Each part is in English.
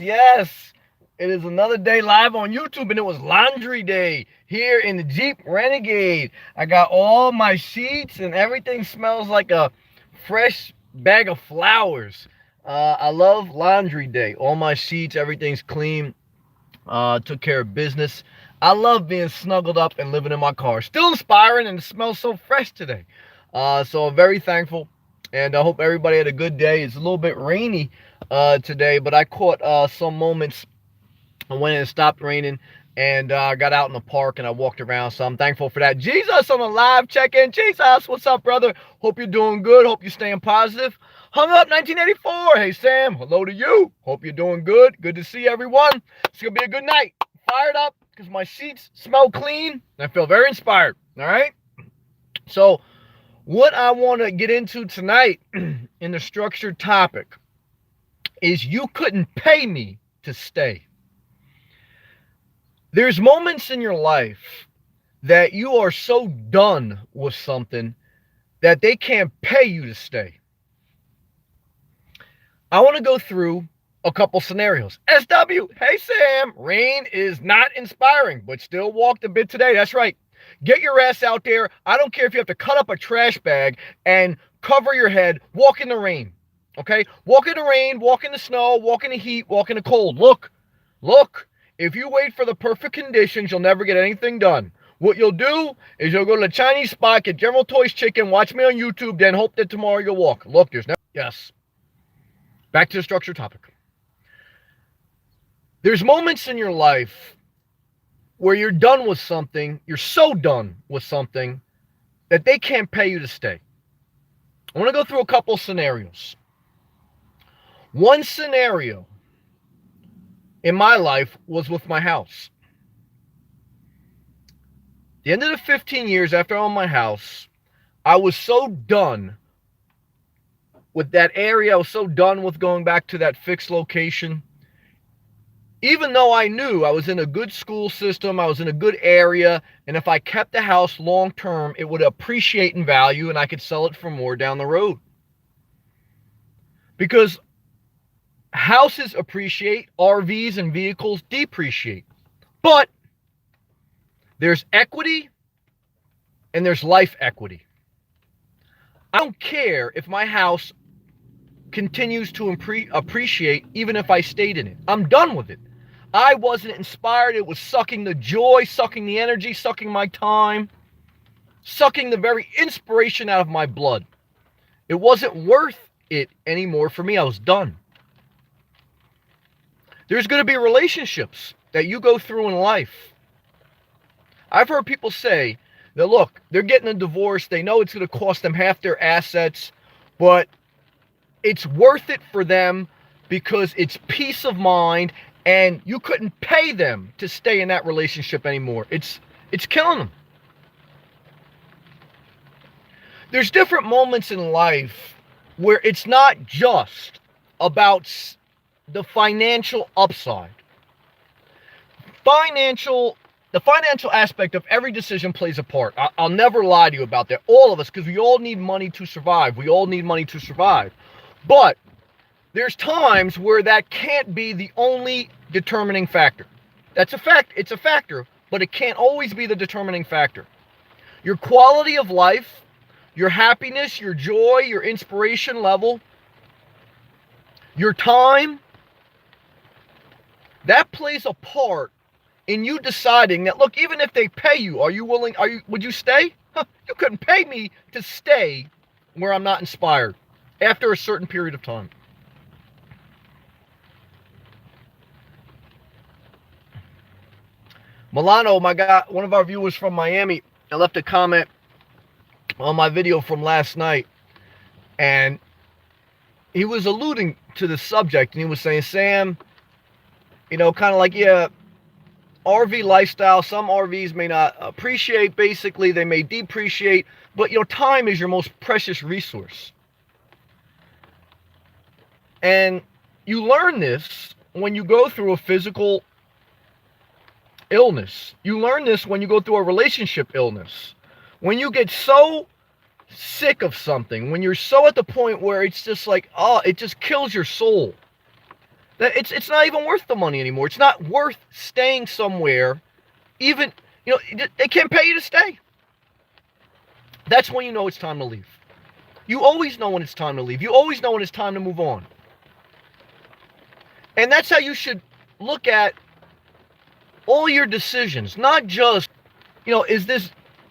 Yes, it is another day live on YouTube, and it was laundry day here in the Jeep Renegade. I got all my sheets, and everything smells like a fresh bag of flowers. I love laundry day. All my sheets, everything's clean. Took care of business. I love being snuggled up and living in my car. Still inspiring, and it smells so fresh today. So I'm very thankful, and I hope everybody had a good day. It's a little bit rainy today, but I caught some moments when it stopped raining, and I got out in the park and I walked around. So I'm thankful for that. Jesus on a live check-in. Jesus, what's up, brother? Hope you're doing good. Hope you're staying positive. Hung up 1984. Hey, Sam. Hello to you. Hope you're doing good. Good to see everyone. It's going to be a good night. Fired up because my sheets smell clean and I feel very inspired. All right? So what I want to get into tonight in the structured topic is you couldn't pay me to stay. There's moments in your life that you are so done with something that they can't pay you to stay. I want to go through a couple scenarios. SW, hey Sam, rain is not inspiring, but still walked a bit today. That's right. Get your ass out there. I don't care if you have to cut up a trash bag and cover your head. Walk in the rain. Okay? Walk in the rain, walk in the snow, walk in the heat, walk in the cold. Look. If you wait for the perfect conditions, you'll never get anything done. What you'll do is you'll go to the Chinese spot, get General Toys chicken, watch me on YouTube, then hope that tomorrow you'll walk. Look, there's no... Yes. Back to the structure topic. There's moments in your life where you're done with something, you're so done with something that they can't pay you to stay. I want to go through a couple scenarios. One scenario in my life was with my house. The end of the 15 years after I owned my house, I was so done with that area. I was so done with going back to that fixed location. Even though I knew I was in a good school system, I was in a good area, and if I kept the house long term, it would appreciate in value and I could sell it for more down the road. Because houses appreciate, RVs and vehicles depreciate. But there's equity and there's life equity. I don't care if my house continues to appreciate even if I stayed in it. I'm done with it. I wasn't inspired. It was sucking the joy, sucking the energy, sucking my time, sucking the very inspiration out of my blood. It wasn't worth it anymore for me. I was done. There's going to be relationships that you go through in life. I've heard people say that, look, they're getting a divorce. They know it's going to cost them half their assets, but it's worth it for them because it's peace of mind, and you couldn't pay them to stay in that relationship anymore. It's killing them. There's different moments in life where it's not just about the financial upside. The financial aspect of every decision plays a part. I'll never lie to you about that. All of us, because we all need money to survive. But there's times where that can't be the only determining factor. That's a fact. It's a factor, but it can't always be the determining factor. Your quality of life, your happiness, your joy, your inspiration level, your time, that plays a part in you deciding that, look, even if they pay you, would you stay? You couldn't pay me to stay where I'm not inspired after a certain period of time. Milano, one of our viewers from Miami, left a comment on my video from last night, and he was alluding to the subject, and he was saying, Sam, kind of like, yeah, RV lifestyle, some RVs may not appreciate, basically, they may depreciate, but time is your most precious resource. And you learn this when you go through a physical illness. You learn this when you go through a relationship illness. When you get so sick of something, when you're so at the point where it's just like, it just kills your soul. that it's not even worth the money anymore. It's not worth staying somewhere. Even, they can't pay you to stay. That's when you know it's time to leave. You always know when it's time to leave. You always know when it's time to move on. And that's how you should look at all your decisions. Not just, is this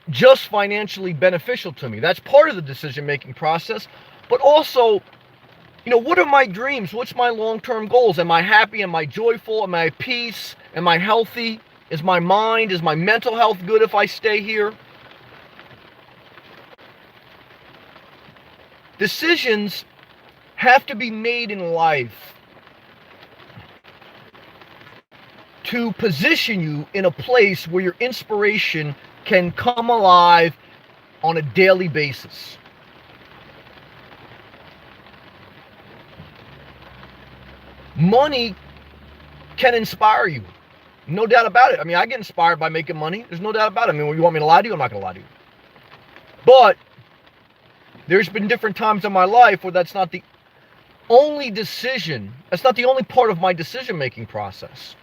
just financially beneficial to me? That's part of the decision-making process. But also, what are my dreams? What's my long-term goals? Am I happy? Am I joyful? Am I at peace? Am I healthy? Is my mind, is my mental health good if I stay here? Decisions have to be made in life to position you in a place where your inspiration can come alive on a daily basis. Money can inspire you. No doubt about it. I mean, I get inspired by making money. There's no doubt about it. I mean, you want me to lie to you? I'm not going to lie to you. But there's been different times in my life where that's not the only decision. That's not the only part of my decision-making process.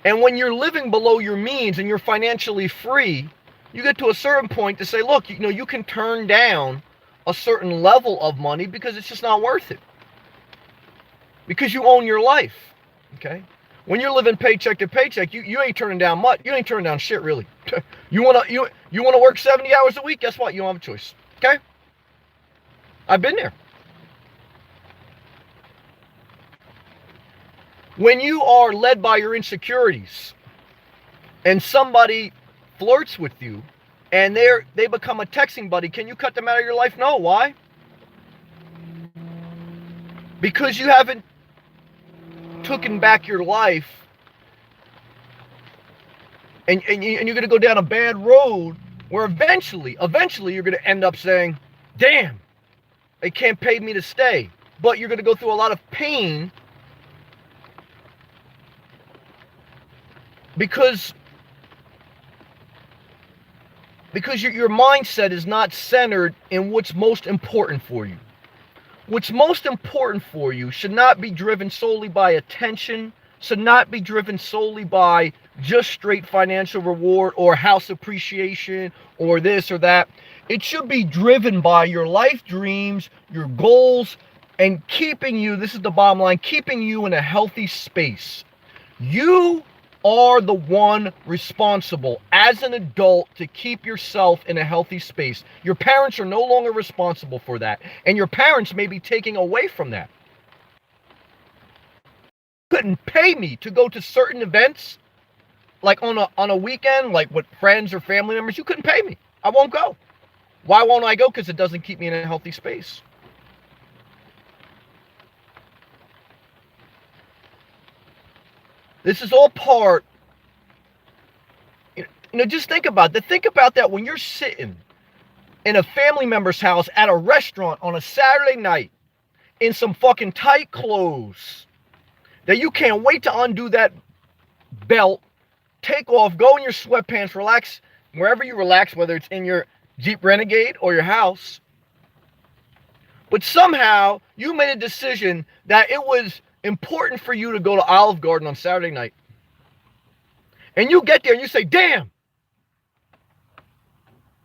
And when you're living below your means and you're financially free, you get to a certain point to say, look, you can turn down a certain level of money because it's just not worth it. Because you own your life, okay? When you're living paycheck to paycheck, you ain't turning down much. You ain't turning down shit, really. You wanna work 70 hours a week? Guess what? You don't have a choice, okay? I've been there. When you are led by your insecurities and somebody flirts with you and they become a texting buddy, can you cut them out of your life? No. Why? Because you haven't taken back your life and you're going to go down a bad road where eventually you're going to end up saying, damn, they can't pay me to stay. But you're going to go through a lot of pain because your mindset is not centered in what's most important for you. What's most important for you should not be driven solely by attention, should not be driven solely by just straight financial reward or house appreciation or this or that. It should be driven by your life dreams, your goals, and keeping you, this is the bottom line, keeping you in a healthy space. You are the one responsible as an adult to keep yourself in a healthy space. Your parents are no longer responsible for that, and your parents may be taking away from that. You couldn't pay me to go to certain events, like on a weekend, like with friends or family members. You couldn't pay me. I won't go. Why won't I go? Because it doesn't keep me in a healthy space. This is all part, just think about that. Think about that when you're sitting in a family member's house at a restaurant on a Saturday night in some fucking tight clothes that you can't wait to undo that belt, take off, go in your sweatpants, relax wherever you relax, whether it's in your Jeep Renegade or your house. But somehow you made a decision that it was important for you to go to Olive Garden on Saturday night. And you get there and you say, damn,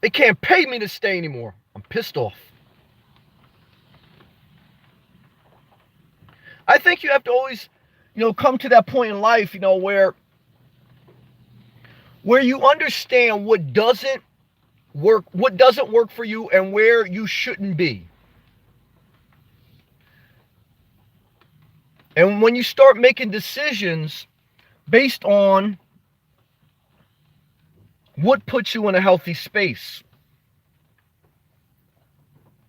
they can't pay me to stay anymore. I'm pissed off. I think you have to always, come to that point in life, where you understand what doesn't work for you and where you shouldn't be. And when you start making decisions based on what puts you in a healthy space,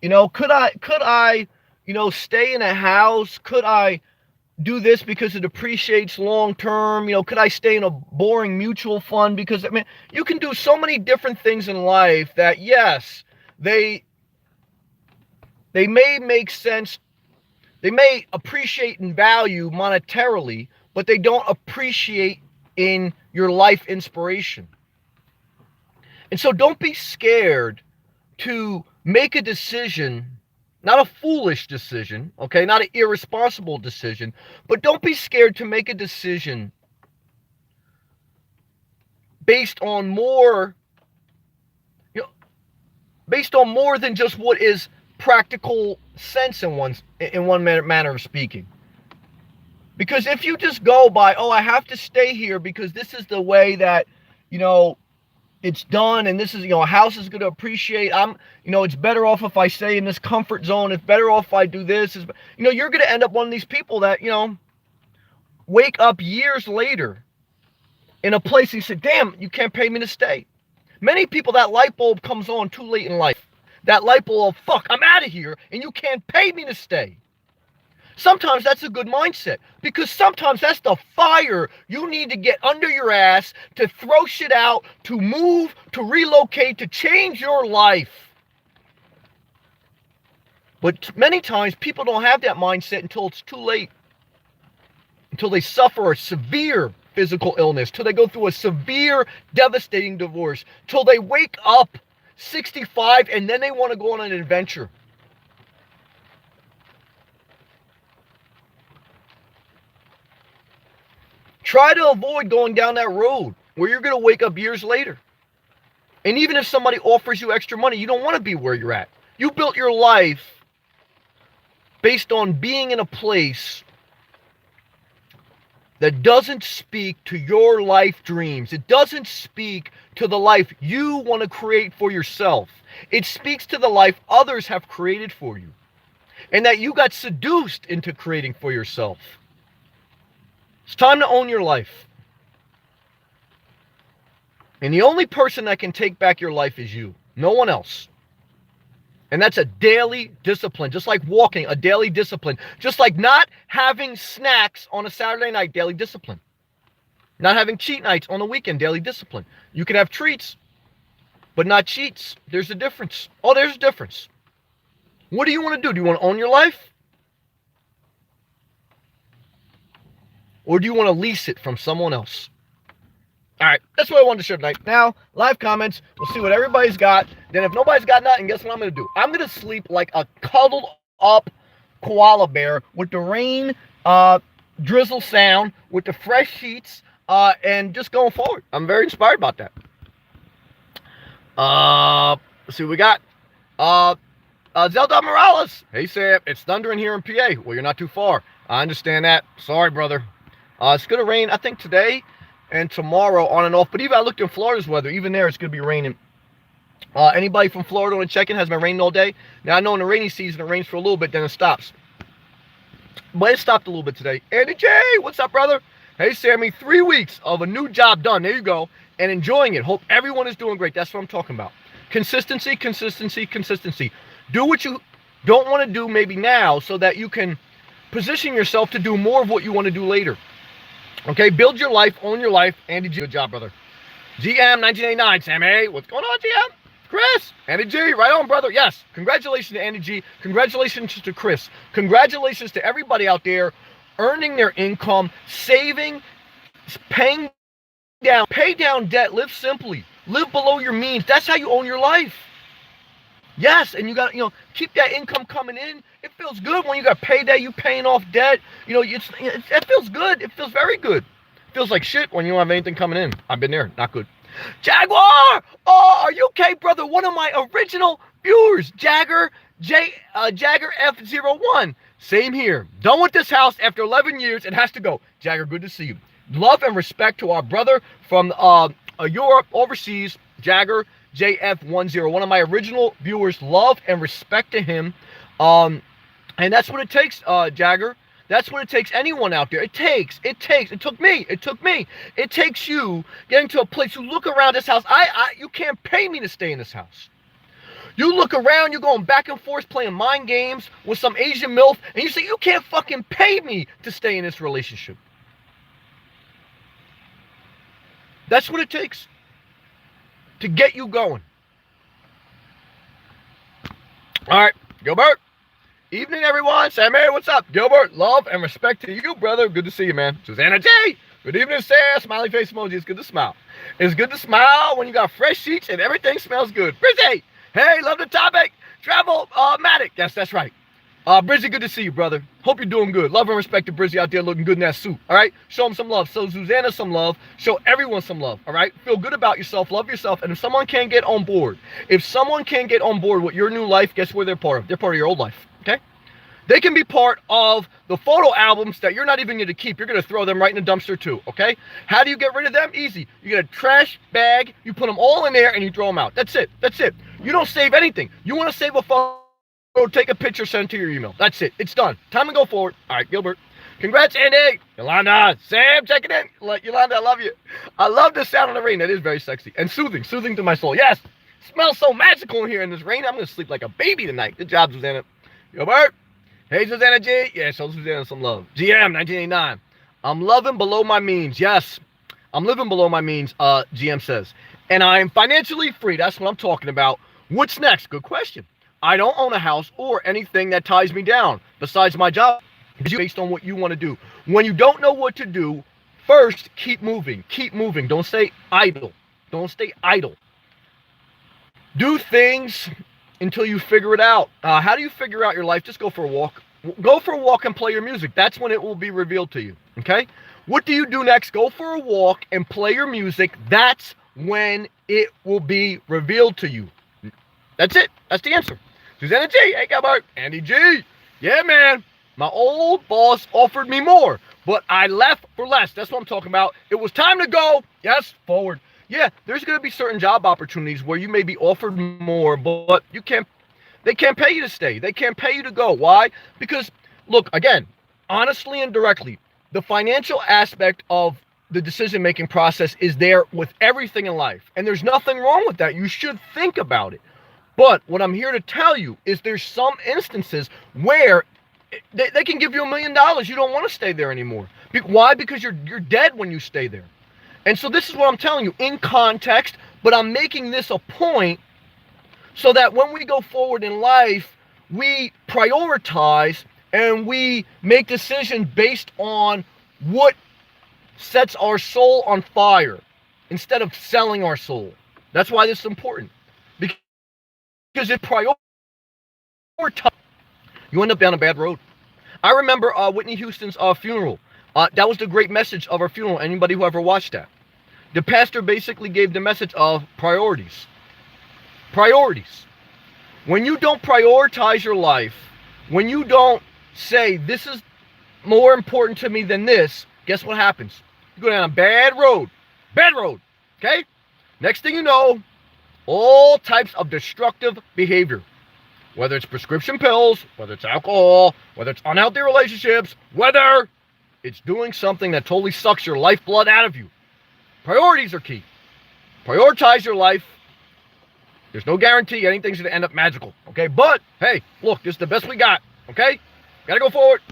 could I, stay in a house? Could I do this because it appreciates long term? Could I stay in a boring mutual fund? Because you can do so many different things in life that, yes, they may make sense. They may appreciate in value monetarily, but they don't appreciate in your life inspiration. And so don't be scared to make a decision Not a foolish decision, okay? Not an irresponsible decision. But don't be scared to make a decision based on more, you know, based on more than just what is practical sense in one manner of speaking. Because if you just go by, oh, I have to stay here because this is the way that, it's done, and this is, a house is going to appreciate, it's better off if I stay in this comfort zone. It's better off if I do this. You're going to end up one of these people that, wake up years later in a place and say, damn, you can't pay me to stay. Many people, that light bulb comes on too late in life. That light bulb, fuck, I'm out of here, and you can't pay me to stay. Sometimes that's a good mindset, because sometimes that's the fire you need to get under your ass to throw shit out, to move, to relocate, to change your life. But many times people don't have that mindset until it's too late, until they suffer a severe physical illness, till they go through a severe, devastating divorce, till they wake up 65 and then they want to go on an adventure. Try to avoid going down that road where you're going to wake up years later. And even if somebody offers you extra money, you don't want to be where you're at. You built your life based on being in a place that doesn't speak to your life dreams. It doesn't speak to the life you want to create for yourself. It speaks to the life others have created for you, and that you got seduced into creating for yourself. It's time to own your life. And the only person that can take back your life is you. No one else. And that's a daily discipline. Just like walking, a daily discipline. Just like not having snacks on a Saturday night, daily discipline. Not having cheat nights on the weekend, daily discipline. You can have treats, but not cheats. There's a difference. Oh, there's a difference. What do you want to do? Do you want to own your life? Or do you want to lease it from someone else? All right, that's what I wanted to share tonight. Now, live comments. We'll see what everybody's got. Then if nobody's got nothing, guess what I'm going to do? I'm going to sleep like a cuddled up koala bear with the rain drizzle sound, with the fresh sheets, and just going forward. I'm very inspired about that. Let's see what we got. Zelda Morales. Hey, Sam, it's thundering here in PA. Well, you're not too far. I understand that. Sorry, brother. It's going to rain, I think, today and tomorrow on and off. But even I looked in Florida's weather. Even there, it's going to be raining. Anybody from Florida want to check in? Has been raining all day. Now, I know in the rainy season, it rains for a little bit, then it stops. But it stopped a little bit today. Andy J, what's up, brother? Hey, Sammy, 3 weeks of a new job done. There you go. And enjoying it. Hope everyone is doing great. That's what I'm talking about. Consistency, consistency, consistency. Do what you don't want to do maybe now so that you can position yourself to do more of what you want to do later. Okay, build your life, own your life. Andy G, good job, brother. GM 1989, Sammy. What's going on, GM? Chris, Andy G, right on, brother. Yes, congratulations to Andy G. Congratulations to Chris. Congratulations to everybody out there earning their income, saving, pay down debt, live simply, live below your means. That's how you own your life. Yes, and you got, keep that income coming in. It feels good when you got payday, you paying off debt. It feels good. It feels very good. It feels like shit when you don't have anything coming in. I've been there. Not good. Jaguar! Oh, are you okay, brother? One of my original viewers, Jagger F01. Same here. Done with this house after 11 years. It has to go. Jagger, good to see you. Love and respect to our brother from Europe, overseas, Jagger JF10, one of my original viewers. Love and respect to him. And that's what it takes, Jagger. That's what it takes, anyone out there. It took me. It takes you getting to a place, you look around this house. You can't pay me to stay in this house. You look around, you're going back and forth playing mind games with some Asian MILF, and you say, you can't fucking pay me to stay in this relationship. That's what it takes to get you going. All right, Gilbert. Evening, everyone. Sammy, what's up? Gilbert, love and respect to you, brother. Good to see you, man. Susanna J. Good evening, Sarah. Smiley face emoji. It's good to smile. It's good to smile when you got fresh sheets and everything smells good. Brizzy. Hey, love the topic. Travel, Matic. Yes, that's right. Brizzy, good to see you, brother. Hope you're doing good. Love and respect to Brizzy out there looking good in that suit. All right? Show him some love. Show Susanna some love. Show everyone some love. All right? Feel good about yourself. Love yourself. And if someone can't get on board, with your new life, guess where they're part of? They're part of your old life. Okay? They can be part of the photo albums that you're not even going to keep. You're going to throw them right in the dumpster too, okay? How do you get rid of them? Easy. You get a trash bag, you put them all in there, and you throw them out. That's it. That's it. You don't save anything. You want to save a photo, take a picture, send it to your email. That's it. It's done. Time to go forward. All right, Gilbert. Congrats, Andy. Yolanda. Sam, checking in. Yolanda, I love you. I love the sound of the rain. That is very sexy. And soothing. Soothing to my soul. Yes. Smells so magical in here in this rain. I'm going to sleep like a baby tonight. Good job, Susanna. Gilbert. Hey, Susanna G. Yeah, show Susanna some love. GM, 1989. I'm loving below my means. Yes, I'm living below my means, GM says. And I'm financially free. That's what I'm talking about. What's next? Good question. I don't own a house or anything that ties me down besides my job. Based on what you want to do. When you don't know what to do, first, keep moving. Keep moving. Don't stay idle. Don't stay idle. Do things until you figure it out. How do you figure out your life? Just go for a walk. Go for a walk and play your music. That's when it will be revealed to you. Okay? What do you do next? Go for a walk and play your music. That's when it will be revealed to you. That's it. That's the answer. Susanna G. Hey, Gilbert. Andy G. Yeah, man. My old boss offered me more, but I left for less. That's what I'm talking about. It was time to go. Yes, forward. Yeah, there's going to be certain job opportunities where you may be offered more, but they can't pay you to stay. They can't pay you to go. Why? Because, look, again, honestly and directly, the financial aspect of the decision-making process is there with everything in life. And there's nothing wrong with that. You should think about it. But what I'm here to tell you is there's some instances where they can give you $1 million. You don't want to stay there anymore. Why? Because you're dead when you stay there. And so this is what I'm telling you in context, but I'm making this a point so that when we go forward in life, we prioritize and we make decisions based on what sets our soul on fire instead of selling our soul. That's why this is important. Because if prioritize, you end up down a bad road. I remember Whitney Houston's funeral. That was the great message of our funeral. Anybody who ever watched that. The pastor basically gave the message of priorities. Priorities. When you don't prioritize your life, when you don't say, this is more important to me than this, guess what happens? You go down a bad road. Bad road. Okay? Next thing you know, all types of destructive behavior. Whether it's prescription pills, whether it's alcohol, whether it's unhealthy relationships, whether it's doing something that totally sucks your lifeblood out of you. Priorities are key. Prioritize your life. There's no guarantee anything's going to end up magical, okay? But, hey, look, this is the best we got, okay? Got to go forward.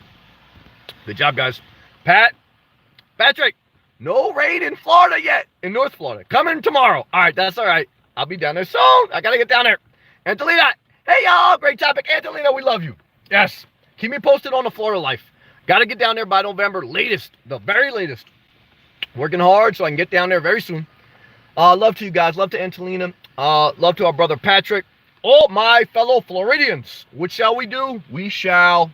Good job, guys. Patrick, no rain in Florida yet, in North Florida. Coming tomorrow. All right, that's all right. I'll be down there soon. I got to get down there. Angelina, hey, y'all, great topic. Angelina, we love you. Yes, keep me posted on the Florida life. Got to get down there by November, latest, the very latest. Working hard so I can get down there very soon. Love to you guys. Love to Angelina. Love to our brother Patrick. All my fellow Floridians. What shall we do? We shall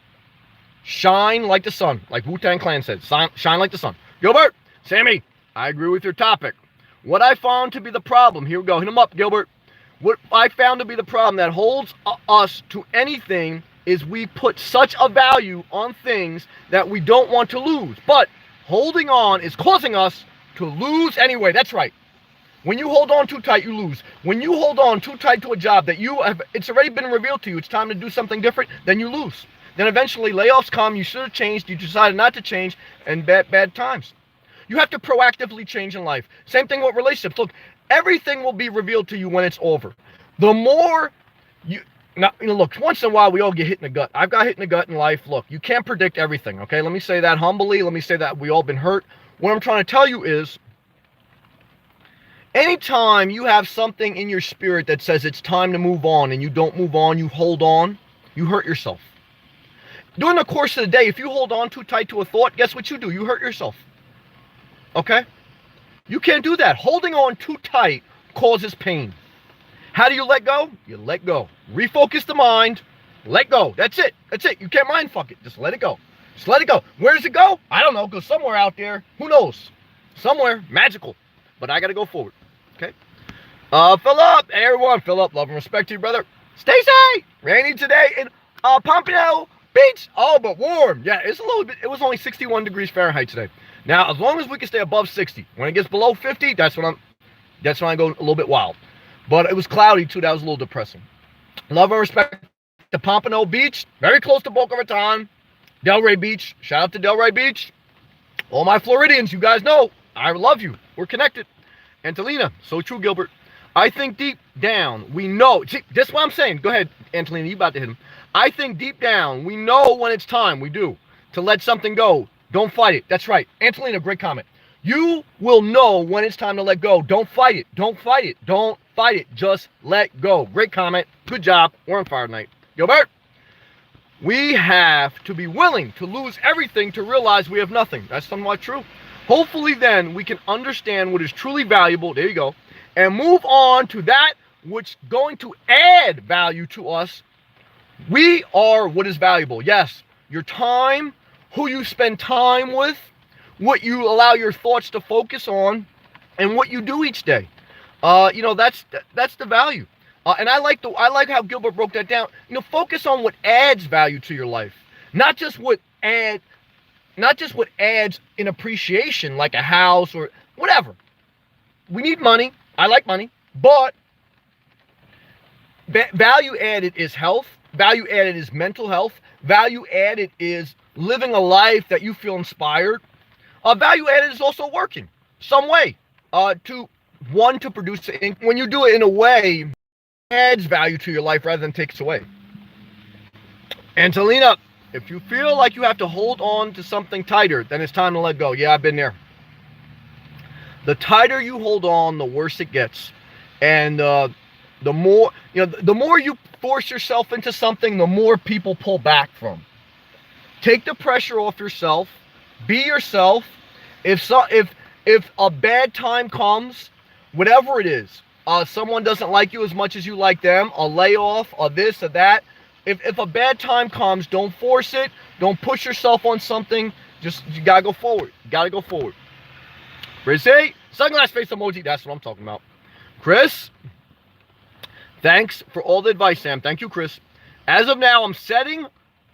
shine like the sun. Like Wu-Tang Clan said. Shine like the sun. Gilbert, Sammy, I agree with your topic. What I found to be the problem. Here we go. Hit him up, Gilbert. What I found to be the problem that holds us to anything is we put such a value on things that we don't want to lose. But holding on is causing us to lose anyway. That's right. When you hold on too tight, you lose. When you hold on too tight to a job that it's already been revealed to you, it's time to do something different, then you lose. Then eventually layoffs come, you should have changed, you decided not to change, and bad times. You have to proactively change in life. Same thing with relationships. Look, everything will be revealed to you when it's over. The more look, once in a while we all get hit in the gut. I've got hit in the gut in life. Look, you can't predict everything, okay? Let me say that humbly. Let me say that we all been hurt. What I'm trying to tell you is, anytime you have something in your spirit that says it's time to move on and you don't move on, you hold on, you hurt yourself. During the course of the day, if you hold on too tight to a thought, guess what you do? You hurt yourself. Okay? You can't do that. Holding on too tight causes pain. How do you let go? You let go. Refocus the mind. Let go. That's it. That's it. You can't mind fuck it. Just let it go. Just let it go. Where does it go? I don't know. Go somewhere out there. Who knows? Somewhere magical. But I got to go forward. Okay? Fill up. Hey, everyone. Fill up. Love and respect to you, brother. Stay safe. Rainy today in Pompano Beach. Oh, but warm. Yeah, it's a little bit. It was only 61 degrees Fahrenheit today. Now, as long as we can stay above 60, when it gets below 50, that's when I go a little bit wild. But it was cloudy too. That was a little depressing. Love and respect to Pompano Beach, very close to Boca Raton, Delray Beach. Shout out to Delray Beach. All my Floridians, you guys know I love you. We're connected. Antolina, so true, Gilbert. I think deep down we know. See, that's what I'm saying. Go ahead, Antolina. You about to hit him. I think deep down we know when it's time. We do to let something go. Don't fight it. That's right, Antolina. Great comment. You will know when it's time to let go. Don't fight it. Don't fight it. Don't fight it. Just let go. Great comment. Good job. We're on fire tonight. Gilbert, we have to be willing to lose everything to realize we have nothing. That's somewhat true. Hopefully then we can understand what is truly valuable. There you go. And move on to that which is going to add value to us. We are what is valuable. Yes, your time, who you spend time with, what you allow your thoughts to focus on, and what you do each day. That's the value. And I like how Gilbert broke that down. Focus on what adds value to your life, not just what adds in appreciation, like a house or whatever. We need money. I like money, but value added is health. Value added is mental health. Value added is living a life that you feel inspired. Value added is also working some way to produce it. When you do it in a way that adds value to your life rather than takes away. Antolina, if you feel like you have to hold on to something tighter, then it's time to let go. Yeah, I've been there. The tighter you hold on, the worse it gets. And the more you force yourself into something, the more people pull back from. Take the pressure off yourself. Be yourself. If a bad time comes, whatever it is, someone doesn't like you as much as you like them, a layoff, a this, or that. If a bad time comes, don't force it. Don't push yourself on something. You gotta go forward. You gotta go forward. Rizzy, sunglass face emoji. That's what I'm talking about. Chris, thanks for all the advice, Sam. Thank you, Chris. As of now, I'm setting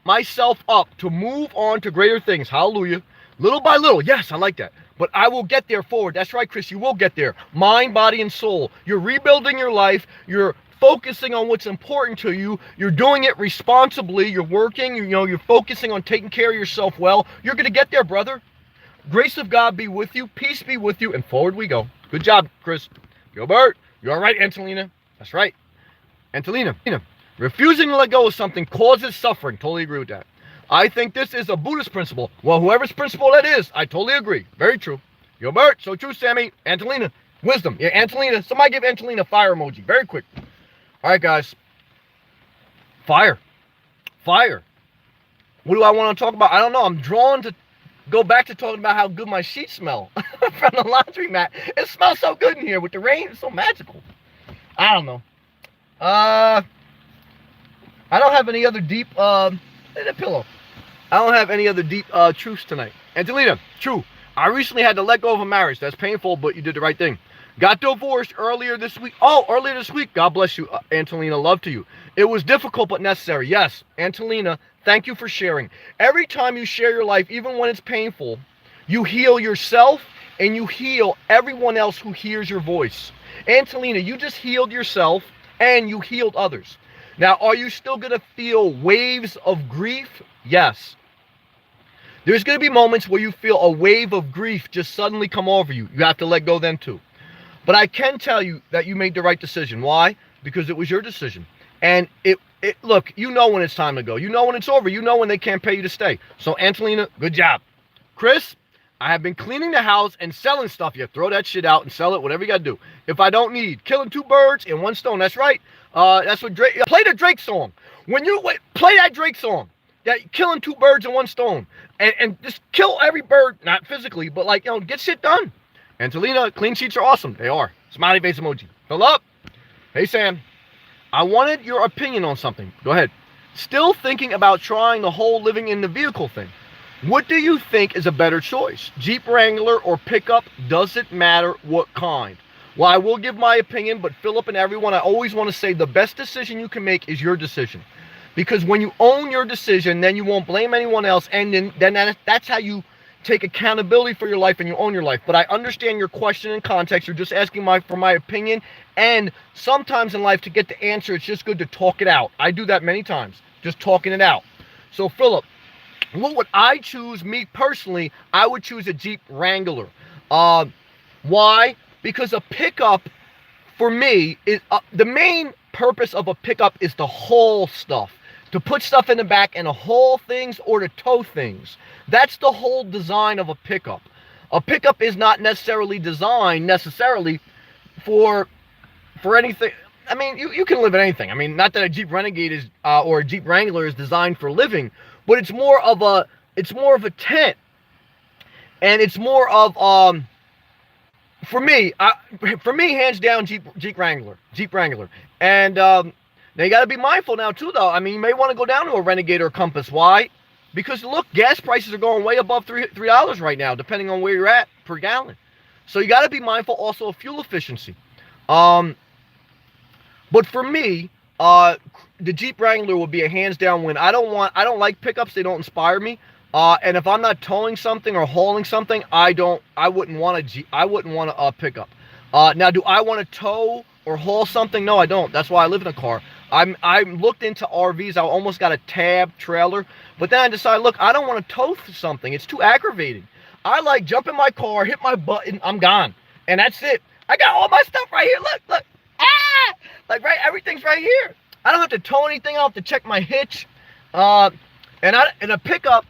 myself up to move on to greater things. Hallelujah. Little by little. Yes, I like that. But I will get there forward. That's right, Chris. You will get there. Mind, body, and soul. You're rebuilding your life. You're focusing on what's important to you. You're doing it responsibly. You're working. You're focusing on taking care of yourself well. You're going to get there, brother. Grace of God be with you. Peace be with you. And forward we go. Good job, Chris. Gilbert, you're all right, Antolina. That's right. Antolina, refusing to let go of something causes suffering. Totally agree with that. I think this is a Buddhist principle. Well, whoever's principle that is, I totally agree. Very true. Gilbert, so true, Sammy. Antolina, wisdom. Yeah, Antolina, somebody give Antolina a fire emoji. Very quick. All right, guys. Fire. Fire. What do I want to talk about? I don't know. I'm drawn to go back to talking about how good my sheets smell from the laundromat. It smells so good in here with the rain. It's so magical. I don't know. I don't have any other deep, the pillow. I don't have any other deep truths tonight. Angelina, true. I recently had to let go of a marriage. That's painful, but you did the right thing. Got divorced earlier this week. Oh, earlier this week. God bless you, Angelina. Love to you. It was difficult but necessary. Yes, Angelina, thank you for sharing. Every time you share your life, even when it's painful, you heal yourself and you heal everyone else who hears your voice. Angelina, you just healed yourself and you healed others. Now, are you still going to feel waves of grief? Yes. There's going to be moments where you feel a wave of grief just suddenly come over you. You have to let go then too. But I can tell you that you made the right decision. Why? Because it was your decision. And look, you know when it's time to go. You know when it's over. You know when they can't pay you to stay. So, Angelina, good job. Chris, I have been cleaning the house and selling stuff. You throw that shit out and sell it, whatever you got to do. If I don't need, killing two birds in one stone. That's right. That's what Drake, play the Drake song. When you play that Drake song, that killing two birds in one stone, and just kill every bird, not physically, but like, get shit done. Angelina, clean sheets are awesome. They are. Smiley face emoji. Fill up. Hey, Sam. I wanted your opinion on something. Go ahead. Still thinking about trying the whole living in the vehicle thing. What do you think is a better choice? Jeep Wrangler or pickup? Does it matter what kind? Well, I will give my opinion, but Philip and everyone, I always want to say the best decision you can make is your decision. Because when you own your decision, then you won't blame anyone else, and then that's how you take accountability for your life and you own your life. But I understand your question in context. You're just asking for my opinion, and sometimes in life, to get the answer, it's just good to talk it out. I do that many times, just talking it out. So, Philip, what would I choose? Me personally, I would choose a Jeep Wrangler. Why? Because a pickup, for me, is the main purpose of a pickup is to haul stuff, to put stuff in the back and to haul things or to tow things. That's the whole design of a pickup. A pickup is not necessarily designed for anything. I mean, you can live in anything. I mean, not that a Jeep Renegade is or a Jeep Wrangler is designed for living, but it's more of a tent, and it's more of for me, hands down, Jeep Wrangler. And now you got to be mindful now too, though. I mean, you may want to go down to a Renegade or a Compass. Why? Because look, gas prices are going way above $3 right now, depending on where you're at per gallon. So you got to be mindful also of fuel efficiency. But for me, the Jeep Wrangler would be a hands down win. I don't like pickups. They don't inspire me. And if I'm not towing something or hauling something, I wouldn't want a pickup. Now, do I want to tow or haul something? No, I don't. That's why I live in a car. I looked into RVs. I almost got a Tab trailer, but then I decided, look, I don't want to tow something. It's too aggravating. I like jump in my car, hit my button, I'm gone, and that's it. I got all my stuff right here. Look. Like everything's right here. I don't have to tow anything. I don't have to check my hitch. And a pickup.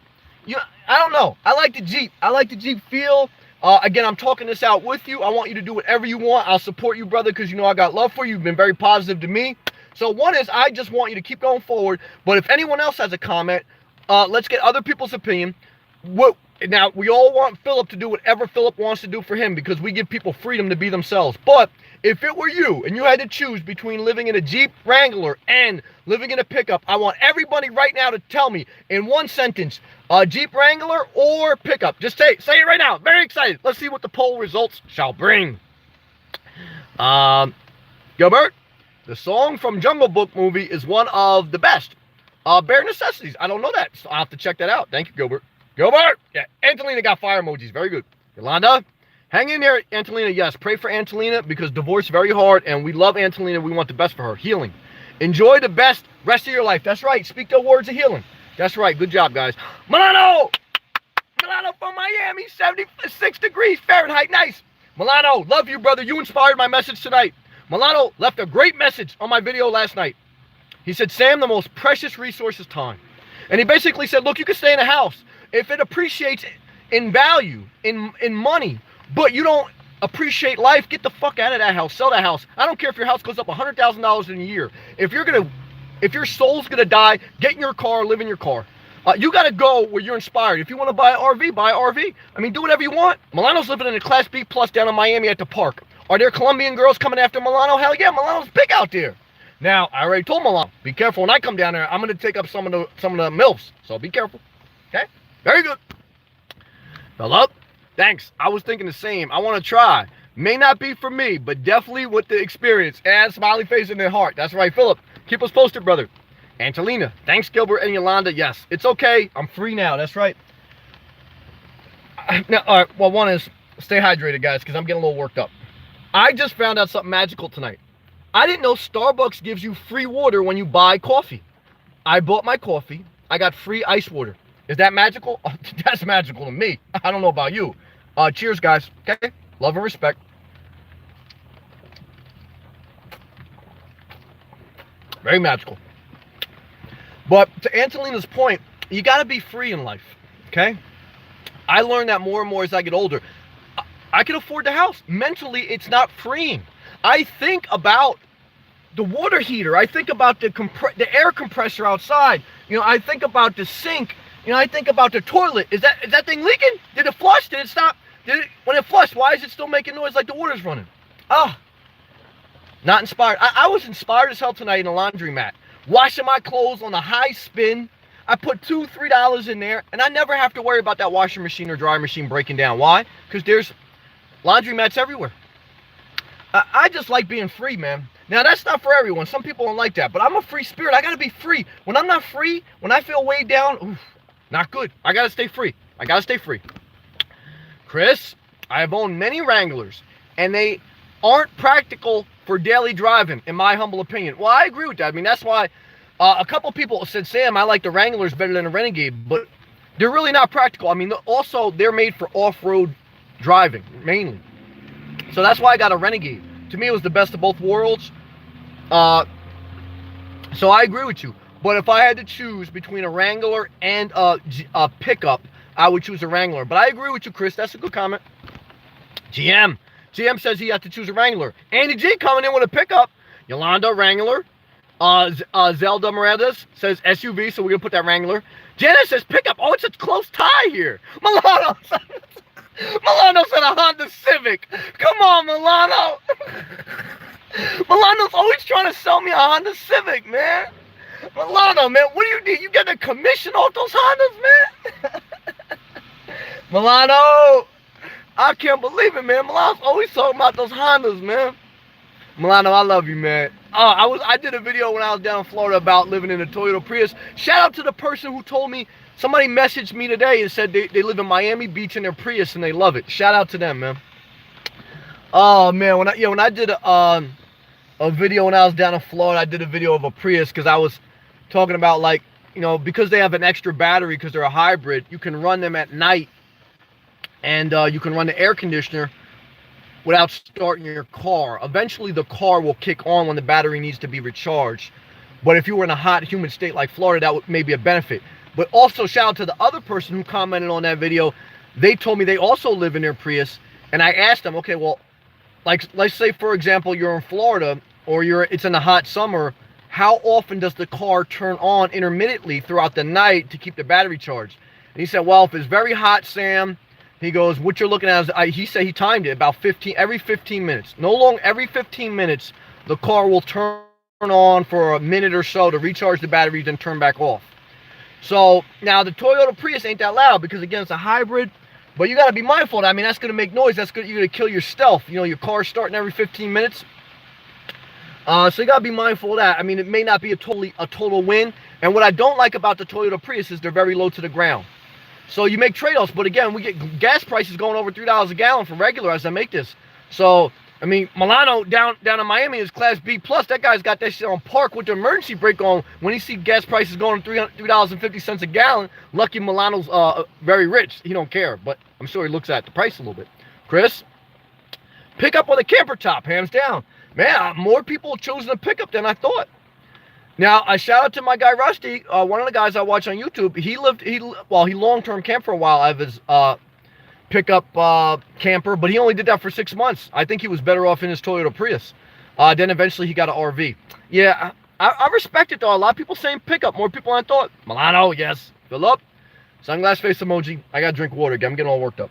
I don't know. I like the Jeep. I like the Jeep feel. Again, I'm talking this out with you. I want you to do whatever you want. I'll support you, brother, because I got love for you. You've been very positive to me. So one is, I just want you to keep going forward. But if anyone else has a comment, let's get other people's opinion. Now, we all want Philip to do whatever Philip wants to do for him, because we give people freedom to be themselves. But if it were you and you had to choose between living in a Jeep Wrangler and living in a pickup, I want everybody right now to tell me in one sentence, Jeep Wrangler or pickup. Just say it right now. Very excited. Let's see what the poll results shall bring. Gilbert, the song from Jungle Book movie is one of the best. Bare Necessities. I don't know that, so I'll have to check that out. Thank you, Gilbert. Yeah, Angelina got fire emojis. Very good. Yolanda, hang in there, Angelina. Yes, pray for Angelina, because divorce very hard, and we love Angelina. We want the best for her. Healing. Enjoy the best rest of your life. That's right. Speak the words of healing. That's right. Good job, guys. Milano from Miami, 76 degrees Fahrenheit. Nice. Milano, love you, brother. You inspired my message tonight. Milano left a great message on my video last night. He said, Sam, the most precious resource is time. And he basically said, look, you can stay in a house. If it appreciates in value, in money, but you don't appreciate life, get the fuck out of that house. Sell that house. I don't care if your house goes up $100,000 in a year. If your soul's gonna die, get in your car, live in your car. You gotta go where you're inspired. If you want to buy an RV, buy an RV. I mean, do whatever you want. Milano's living in a Class B plus down in Miami at the park. Are there Colombian girls coming after Milano? Hell yeah, Milano's big out there. Now, I already told Milano, be careful when I come down there. I'm gonna take up some of the MILFs. So be careful. Okay? Very good. Philip, thanks. I was thinking the same. I want to try. May not be for me, but definitely with the experience. And smiley face in their heart. That's right, Philip. Keep us posted, brother. Angelina, thanks, Gilbert and Yolanda. Yes, it's okay. I'm free now. That's right. Now, all right. Well, one is stay hydrated, guys, because I'm getting a little worked up. I just found out something magical tonight. I didn't know Starbucks gives you free water when you buy coffee. I bought my coffee. I got free ice water. Is that magical? Oh, that's magical to me. I don't know about you. Cheers, guys. Okay? Love and respect. Very magical. But to Angelina's point, you got to be free in life. Okay? I learned that more and more as I get older. I can afford the house. Mentally, it's not freeing. I think about the water heater. I think about the air compressor outside. I think about the sink. I think about the toilet. Is that thing leaking? Did it flush? Did it stop? When it flushed, why is it still making noise like the water's running? Not inspired. I was inspired as hell tonight in a laundromat. Washing my clothes on a high spin. I put $2, $3 in there, and I never have to worry about that washing machine or dryer machine breaking down. Why? Because there's laundromats everywhere. I just like being free, man. Now, that's not for everyone. Some people don't like that, but I'm a free spirit. I got to be free. When I'm not free, when I feel weighed down, oof, not good. I got to stay free. I got to stay free. Chris, I have owned many Wranglers, and they aren't practical for daily driving, in my humble opinion. Well, I agree with that. I mean, that's why a couple people said, Sam, I like the Wranglers better than the Renegade, but they're really not practical. I mean, also, they're made for off-road driving, mainly. So that's why I got a Renegade. To me, it was the best of both worlds. So I agree with you. But if I had to choose between a Wrangler and a pickup, I would choose a Wrangler. But I agree with you, Chris. That's a good comment. GM says he had to choose a Wrangler. Andy G coming in with a pickup. Yolanda, Wrangler. Zelda Moredas says SUV, so we're going to put that Wrangler. Jenna says pickup. Oh, it's a close tie here. Milano said a Honda Civic. Come on, Milano. Milano's always trying to sell me a Honda Civic, man. Milano, man, what do you need? You get a commission off those Hondas, man? Milano, I can't believe it, man. Milano's always talking about those Hondas, man. Milano, I love you, man. I did a video when I was down in Florida about living in a Toyota Prius. Shout out to the person who told me, somebody messaged me today and said they live in Miami Beach in their Prius and they love it. Shout out to them, man. Oh, man, when I did a video when I was down in Florida, I did a video of a Prius because I was talking about, like, you know, because they have an extra battery because they're a hybrid, you can run them at night and you can run the air conditioner without starting your car. Eventually, the car will kick on when the battery needs to be recharged. But if you were in a hot, humid state like Florida, that may be a benefit. But also, shout out to the other person who commented on that video. They told me they also live in their Prius. And I asked them, okay, well, like, let's say, for example, you're in Florida or it's in the hot summer. How often does the car turn on intermittently throughout the night to keep the battery charged? And he said, well, if it's very hot, Sam, he goes, what you're looking at is, he said he timed it about every 15 minutes. No long, every 15 minutes, the car will turn on for a minute or so to recharge the battery, then turn back off. So now the Toyota Prius ain't that loud because, again, it's a hybrid, but you got to be mindful of that. I mean, that's going to make noise. That's good. You're going to kill your stealth. You know, your car's starting every 15 minutes. So you got to be mindful of that. I mean, it may not be a total win. And what I don't like about the Toyota Prius is they're very low to the ground. So you make trade-offs, but again, we get gas prices going over $3 a gallon for regular as I make this. So, I mean, Milano down in Miami is Class B+. That guy's got that shit on park with the emergency brake on. When he see gas prices going $3.50 a gallon, lucky Milano's very rich. He don't care, but I'm sure he looks at the price a little bit. Chris, pick up on the camper top, hands down. Man, more people choosing a pickup than I thought. Now, I shout out to my guy Rusty, one of the guys I watch on YouTube. He long-term camped for a while out of his pickup camper, but he only did that for 6 months. I think he was better off in his Toyota Prius. Then eventually he got an RV. Yeah, I respect it, though. A lot of people saying pickup, more people than I thought. Milano, yes. Fill up. Sunglass face emoji. I got to drink water again. I'm getting all worked up.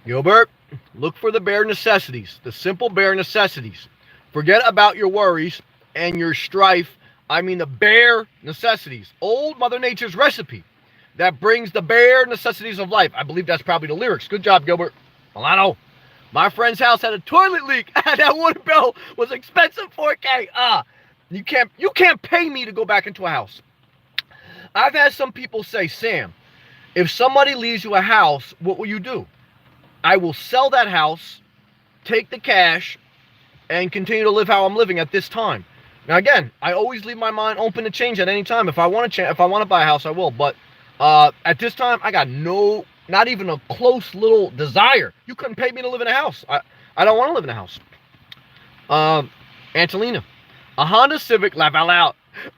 Gilbert, look for the bare necessities, the simple bare necessities. Forget about your worries and your strife. I mean the bare necessities. Old Mother Nature's recipe that brings the bare necessities of life. I believe that's probably the lyrics. Good job, Gilbert. Milano, my friend's house had a toilet leak. That water bill was expensive, 4K. You can't pay me to go back into a house. I've had some people say, Sam, if somebody leaves you a house, what will you do? I will sell that house, take the cash, and continue to live how I'm living at this time. Now, again, I always leave my mind open to change at any time. If I want to buy a house, I will. But at this time, I got not even a close little desire. You couldn't pay me to live in a house. I don't want to live in a house. Angelina, a Honda Civic, laugh out loud.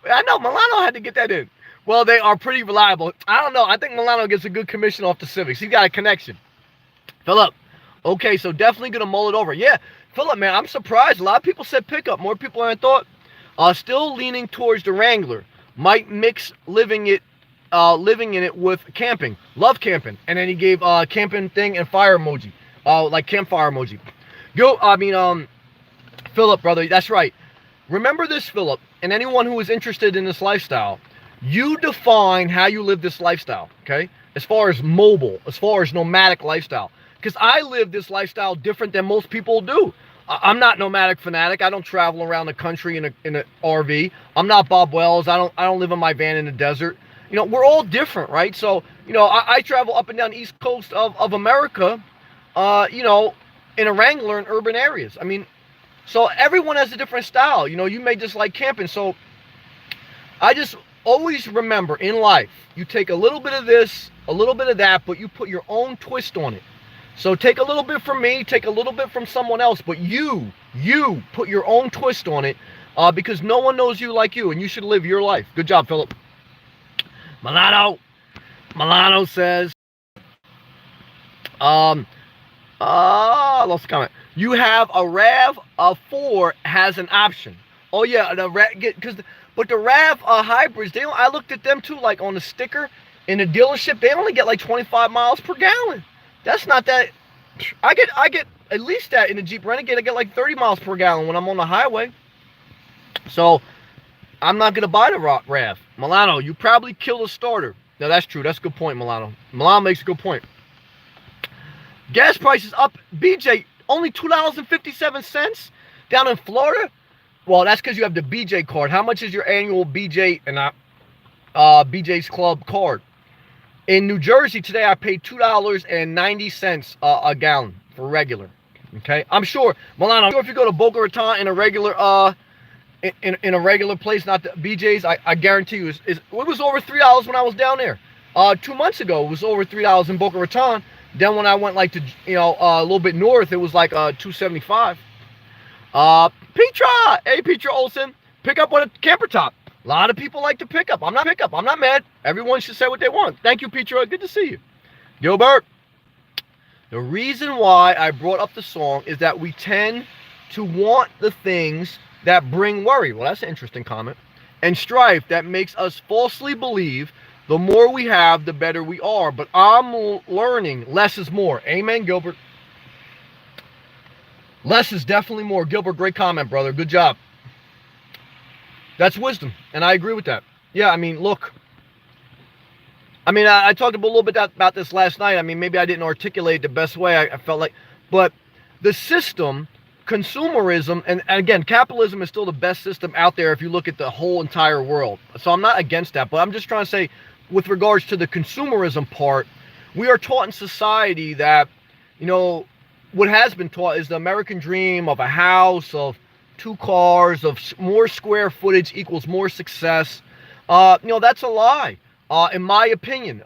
I know, Milano had to get that in. Well, they are pretty reliable. I don't know. I think Milano gets a good commission off the Civics. He's got a connection. Philip, okay, so definitely going to mull it over. Yeah, Philip, man, I'm surprised. A lot of people said pickup. More people than I thought. Still leaning towards the Wrangler. Might mix living in it with camping. Love camping. And then he gave camping thing and fire emoji. Oh, like campfire emoji. Go. I mean, Philip, brother, that's right. Remember this, Philip, and anyone who is interested in this lifestyle. You define how you live this lifestyle, okay? As far as mobile, as far as nomadic lifestyle. Because I live this lifestyle different than most people do. I'm not nomadic fanatic. I don't travel around the country in an RV. I'm not Bob Wells. I don't live in my van in the desert. You know, we're all different, right? So, you know, I travel up and down the east coast of America, you know, in a Wrangler in urban areas. I mean, so everyone has a different style. You know, you may just like camping. So I just always remember in life, you take a little bit of this, a little bit of that, but you put your own twist on it. So take a little bit from me, take a little bit from someone else, but you put your own twist on it, because no one knows you like you, and you should live your life. Good job, Philip. Milano says, I lost the comment. You have a RAV4 has an option. Oh yeah, but the RAV hybrids, I looked at them too, like on the sticker in the dealership, they only get like 25 miles per gallon. That's not that. I get at least that in the Jeep Renegade. I get like 30 miles per gallon when I'm on the highway. So I'm not gonna buy the RAV. Milano, you probably killed a starter. No, that's true. That's a good point, Milano. Milano makes a good point. Gas prices up. BJ, only $2.57 down in Florida. Well, that's because you have the BJ card. How much is your annual BJ and BJ's Club card? In New Jersey today, I paid $2.90 a gallon for regular. Okay, I'm sure, Milano, I'm sure if you go to Boca Raton in a regular in a regular place, not the BJ's, I guarantee you, it was over $3 when I was down there. 2 months ago, it was over $3 in Boca Raton. Then when I went like to, you know, a little bit north, it was like $2.75. Petra, hey Petra Olsen, pick up on a camper top. A lot of people like to pick up. I'm not mad. Everyone should say what they want. Thank you, Petra. Good to see you. Gilbert, the reason why I brought up the song is that we tend to want the things that bring worry. Well, that's an interesting comment. And strife that makes us falsely believe the more we have, the better we are. But I'm learning less is more. Amen, Gilbert. Less is definitely more. Gilbert, great comment, brother. Good job. That's wisdom, and I agree with that. Yeah, I mean, look. I mean, I talked a little bit about this last night. I mean, maybe I didn't articulate the best way. I felt like, but the system, consumerism, and again, capitalism is still the best system out there if you look at the whole entire world. So I'm not against that, but I'm just trying to say, with regards to the consumerism part, we are taught in society that, you know, what has been taught is the American dream of a house, of 2 cars, of more square footage equals more success. You know, that's a lie, in my opinion.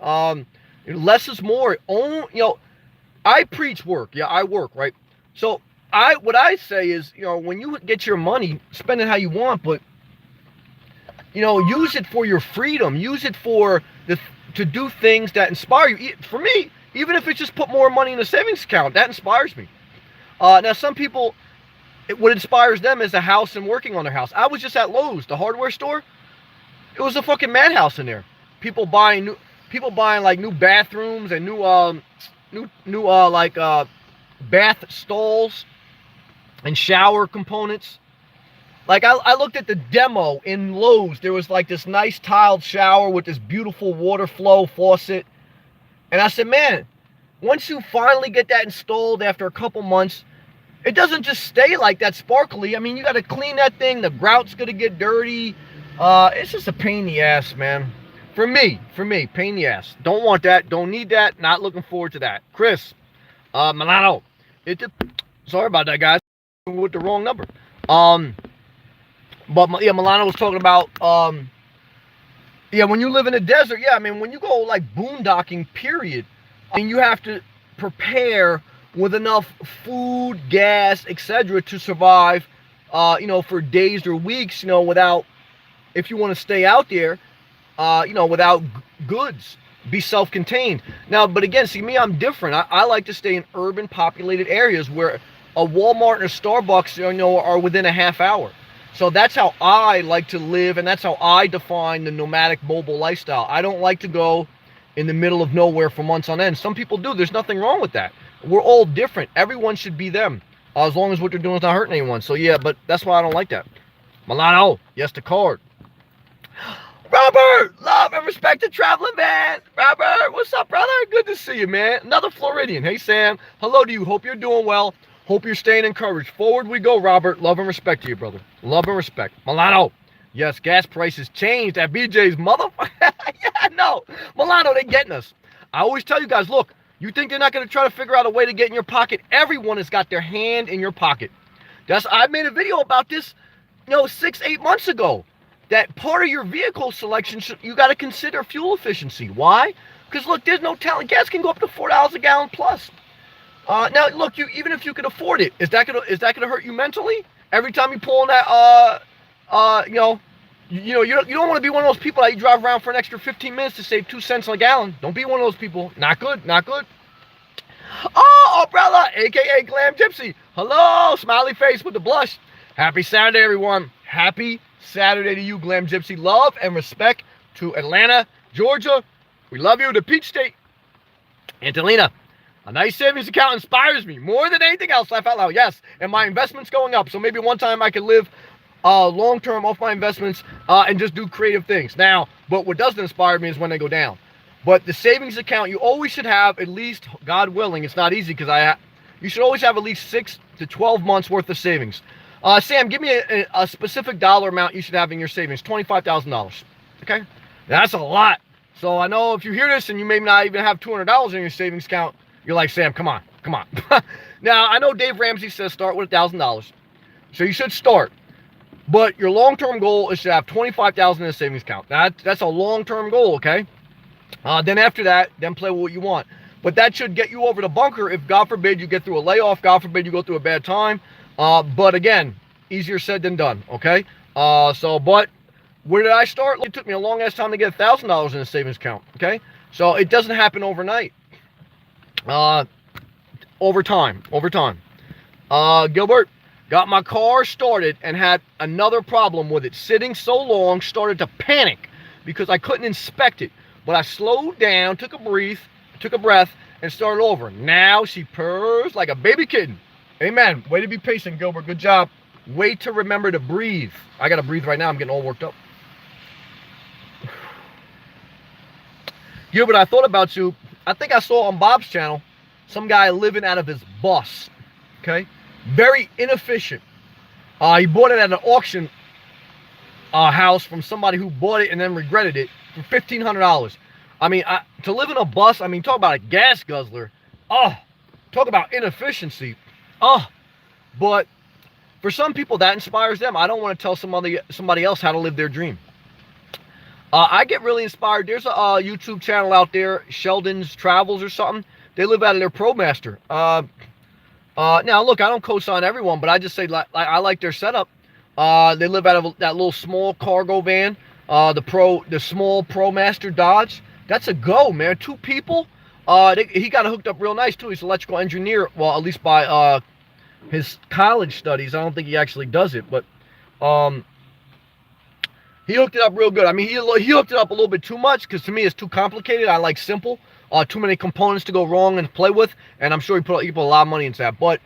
Less is more. You know, I preach work. Yeah, I work, right? So what I say is, you know, when you get your money, spend it how you want, but, you know, use it for your freedom. Use it to do things that inspire you. For me, even if it's just put more money in a savings account, that inspires me. Now, some people, what inspires them is a house and working on their house. I was just at Lowe's, the hardware store. It was a fucking madhouse in there. People buying like new bathrooms and new bath stalls and shower components. Like I looked at the demo in Lowe's. There was like this nice tiled shower with this beautiful water flow faucet. And I said, man, once you finally get that installed after a couple months, it doesn't just stay like that sparkly. I mean, you got to clean that thing. The grout's going to get dirty. It's just a pain in the ass, man. For me, pain in the ass. Don't want that. Don't need that. Not looking forward to that. Chris, Milano. Sorry about that, guys. With the wrong number. But yeah, Milano was talking about, yeah, when you live in the desert, yeah, I mean, when you go like boondocking, period, I mean, you have to prepare with enough food, gas, etc. to survive, you know, for days or weeks, you know, without, if you want to stay out there, you know, without goods, be self-contained. Now, but again, see me, I'm different. I like to stay in urban populated areas where a Walmart and a Starbucks, you know, are within a half hour. So that's how I like to live, and that's how I define the nomadic mobile lifestyle. I don't like to go in the middle of nowhere for months on end. Some people do. There's nothing wrong with that. We're all different. Everyone should be them, as long as what they're doing is not hurting anyone. So yeah, but that's why I don't like that. Milano, yes to card. Robert, love and respect to traveling man. Robert, what's up, brother? Good to see you, man. Another Floridian. Hey, Sam. Hello to you. Hope you're doing well. Hope you're staying encouraged. Forward we go, Robert. Love and respect to you, brother. Love and respect. Milano, yes, gas prices changed at BJ's, motherfucker. Yeah, no. Milano, they getting us. I always tell you guys, look, you think they're not going to try to figure out a way to get in your pocket? Everyone has got their hand in your pocket. I made a video about this, 6-8 months ago. That part of your vehicle selection, you got to consider fuel efficiency. Why? Because look, there's no telling. Gas can go up to $4 a gallon plus. Now, look, even if you can afford it, is that gonna hurt you mentally? Every time you pull on that, you don't want to be one of those people that you drive around for an extra 15 minutes to save 2 cents on a gallon. Don't be one of those people. Not good. Not good. Oh, umbrella, aka Glam Gypsy. Hello, smiley face with the blush. Happy Saturday, everyone. Happy Saturday to you, Glam Gypsy. Love and respect to Atlanta, Georgia. We love you, the Peach State. Angelina, a nice savings account inspires me more than anything else. Laugh out loud. Yes, and my investment's going up. So maybe one time I can live long-term off my investments and just do creative things. Now, but what doesn't inspire me is when they go down. But the savings account, you always should have at least, God willing, it's not easy because you should always have at least 6 to 12 months worth of savings. Sam, give me a specific dollar amount you should have in your savings. $25,000. Okay? That's a lot. So I know if you hear this and you may not even have $200 in your savings account, you're like, Sam, come on. Now, I know Dave Ramsey says start with $1,000. So you should start. But your long-term goal is to have $25,000 in a savings account. That's a long-term goal, okay? Then after that, then play with what you want. But that should get you over the bunker if, God forbid, you get through a layoff. God forbid, you go through a bad time. But again, easier said than done, okay? But where did I start? It took me a long ass time to get $1,000 in a savings account, okay? So it doesn't happen overnight. Over time. Gilbert, got my car started and had another problem with it. Sitting so long, started to panic because I couldn't inspect it. But I slowed down, took a breath, and started over. Now she purrs like a baby kitten. Amen. Way to be patient, Gilbert. Good job. Way to remember to breathe. I got to breathe right now. I'm getting all worked up. Gilbert, I thought about you. I think I saw on Bob's channel some guy living out of his bus. Okay? Very inefficient. He bought it at an auction house from somebody who bought it and then regretted it for $1,500. I mean, to live in a bus, I mean, talk about a gas guzzler. Oh, talk about inefficiency. Oh, but for some people that inspires them. I don't want to tell somebody else how to live their dream. I get really inspired. There's a YouTube channel out there, Sheldon's Travels or something. They live out of their ProMaster. Now, look, I don't co-sign everyone, but I just say I like their setup. They live out of that little small cargo van, the small ProMaster Dodge. That's a go, man. 2 people. He got it hooked up real nice too. He's an electrical engineer. Well, at least by his college studies. I don't think he actually does it, but he hooked it up real good. I mean, he hooked it up a little bit too much because to me it's too complicated. I like simple. Too many components to go wrong and play with, and I'm sure he put a lot of money into that. But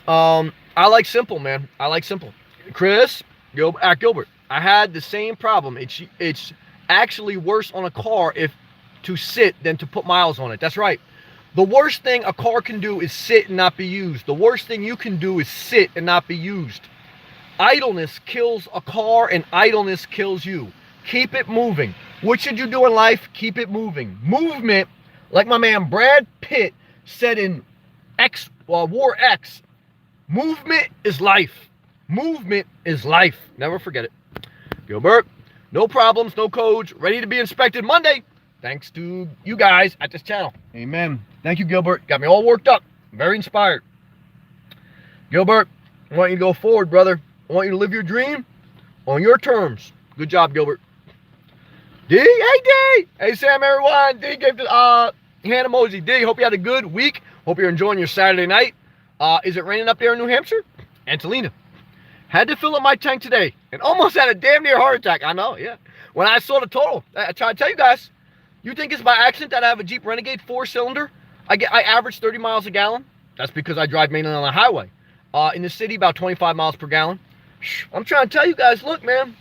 I like simple, man. I like simple. Chris, Gilbert, I had the same problem. It's actually worse on a car to sit than to put miles on it. That's right. The worst thing a car can do is sit and not be used. The worst thing you can do is sit and not be used. Idleness kills a car and idleness kills you. Keep it moving. What should you do in life? Keep it moving. Movement, like my man Brad Pitt said in War X, movement is life. Movement is life. Never forget it. Gilbert, no problems, no codes, ready to be inspected Monday. Thanks to you guys at this channel. Amen. Thank you, Gilbert. Got me all worked up. Very inspired. Gilbert, I want you to go forward, brother. I want you to live your dream on your terms. Good job, Gilbert. D, hey D. Hey Sam, everyone. D gave the hand emoji. D, hope you had a good week. Hope you're enjoying your Saturday night. Is it raining up there in New Hampshire? Angelina, had to fill up my tank today and almost had a damn near heart attack. I know, yeah. When I saw the total, I try to tell you guys, you think it's by accident that I have a Jeep Renegade 4-cylinder? I average 30 miles a gallon. That's because I drive mainly on the highway. In the city, about 25 miles per gallon. I'm trying to tell you guys, look, man,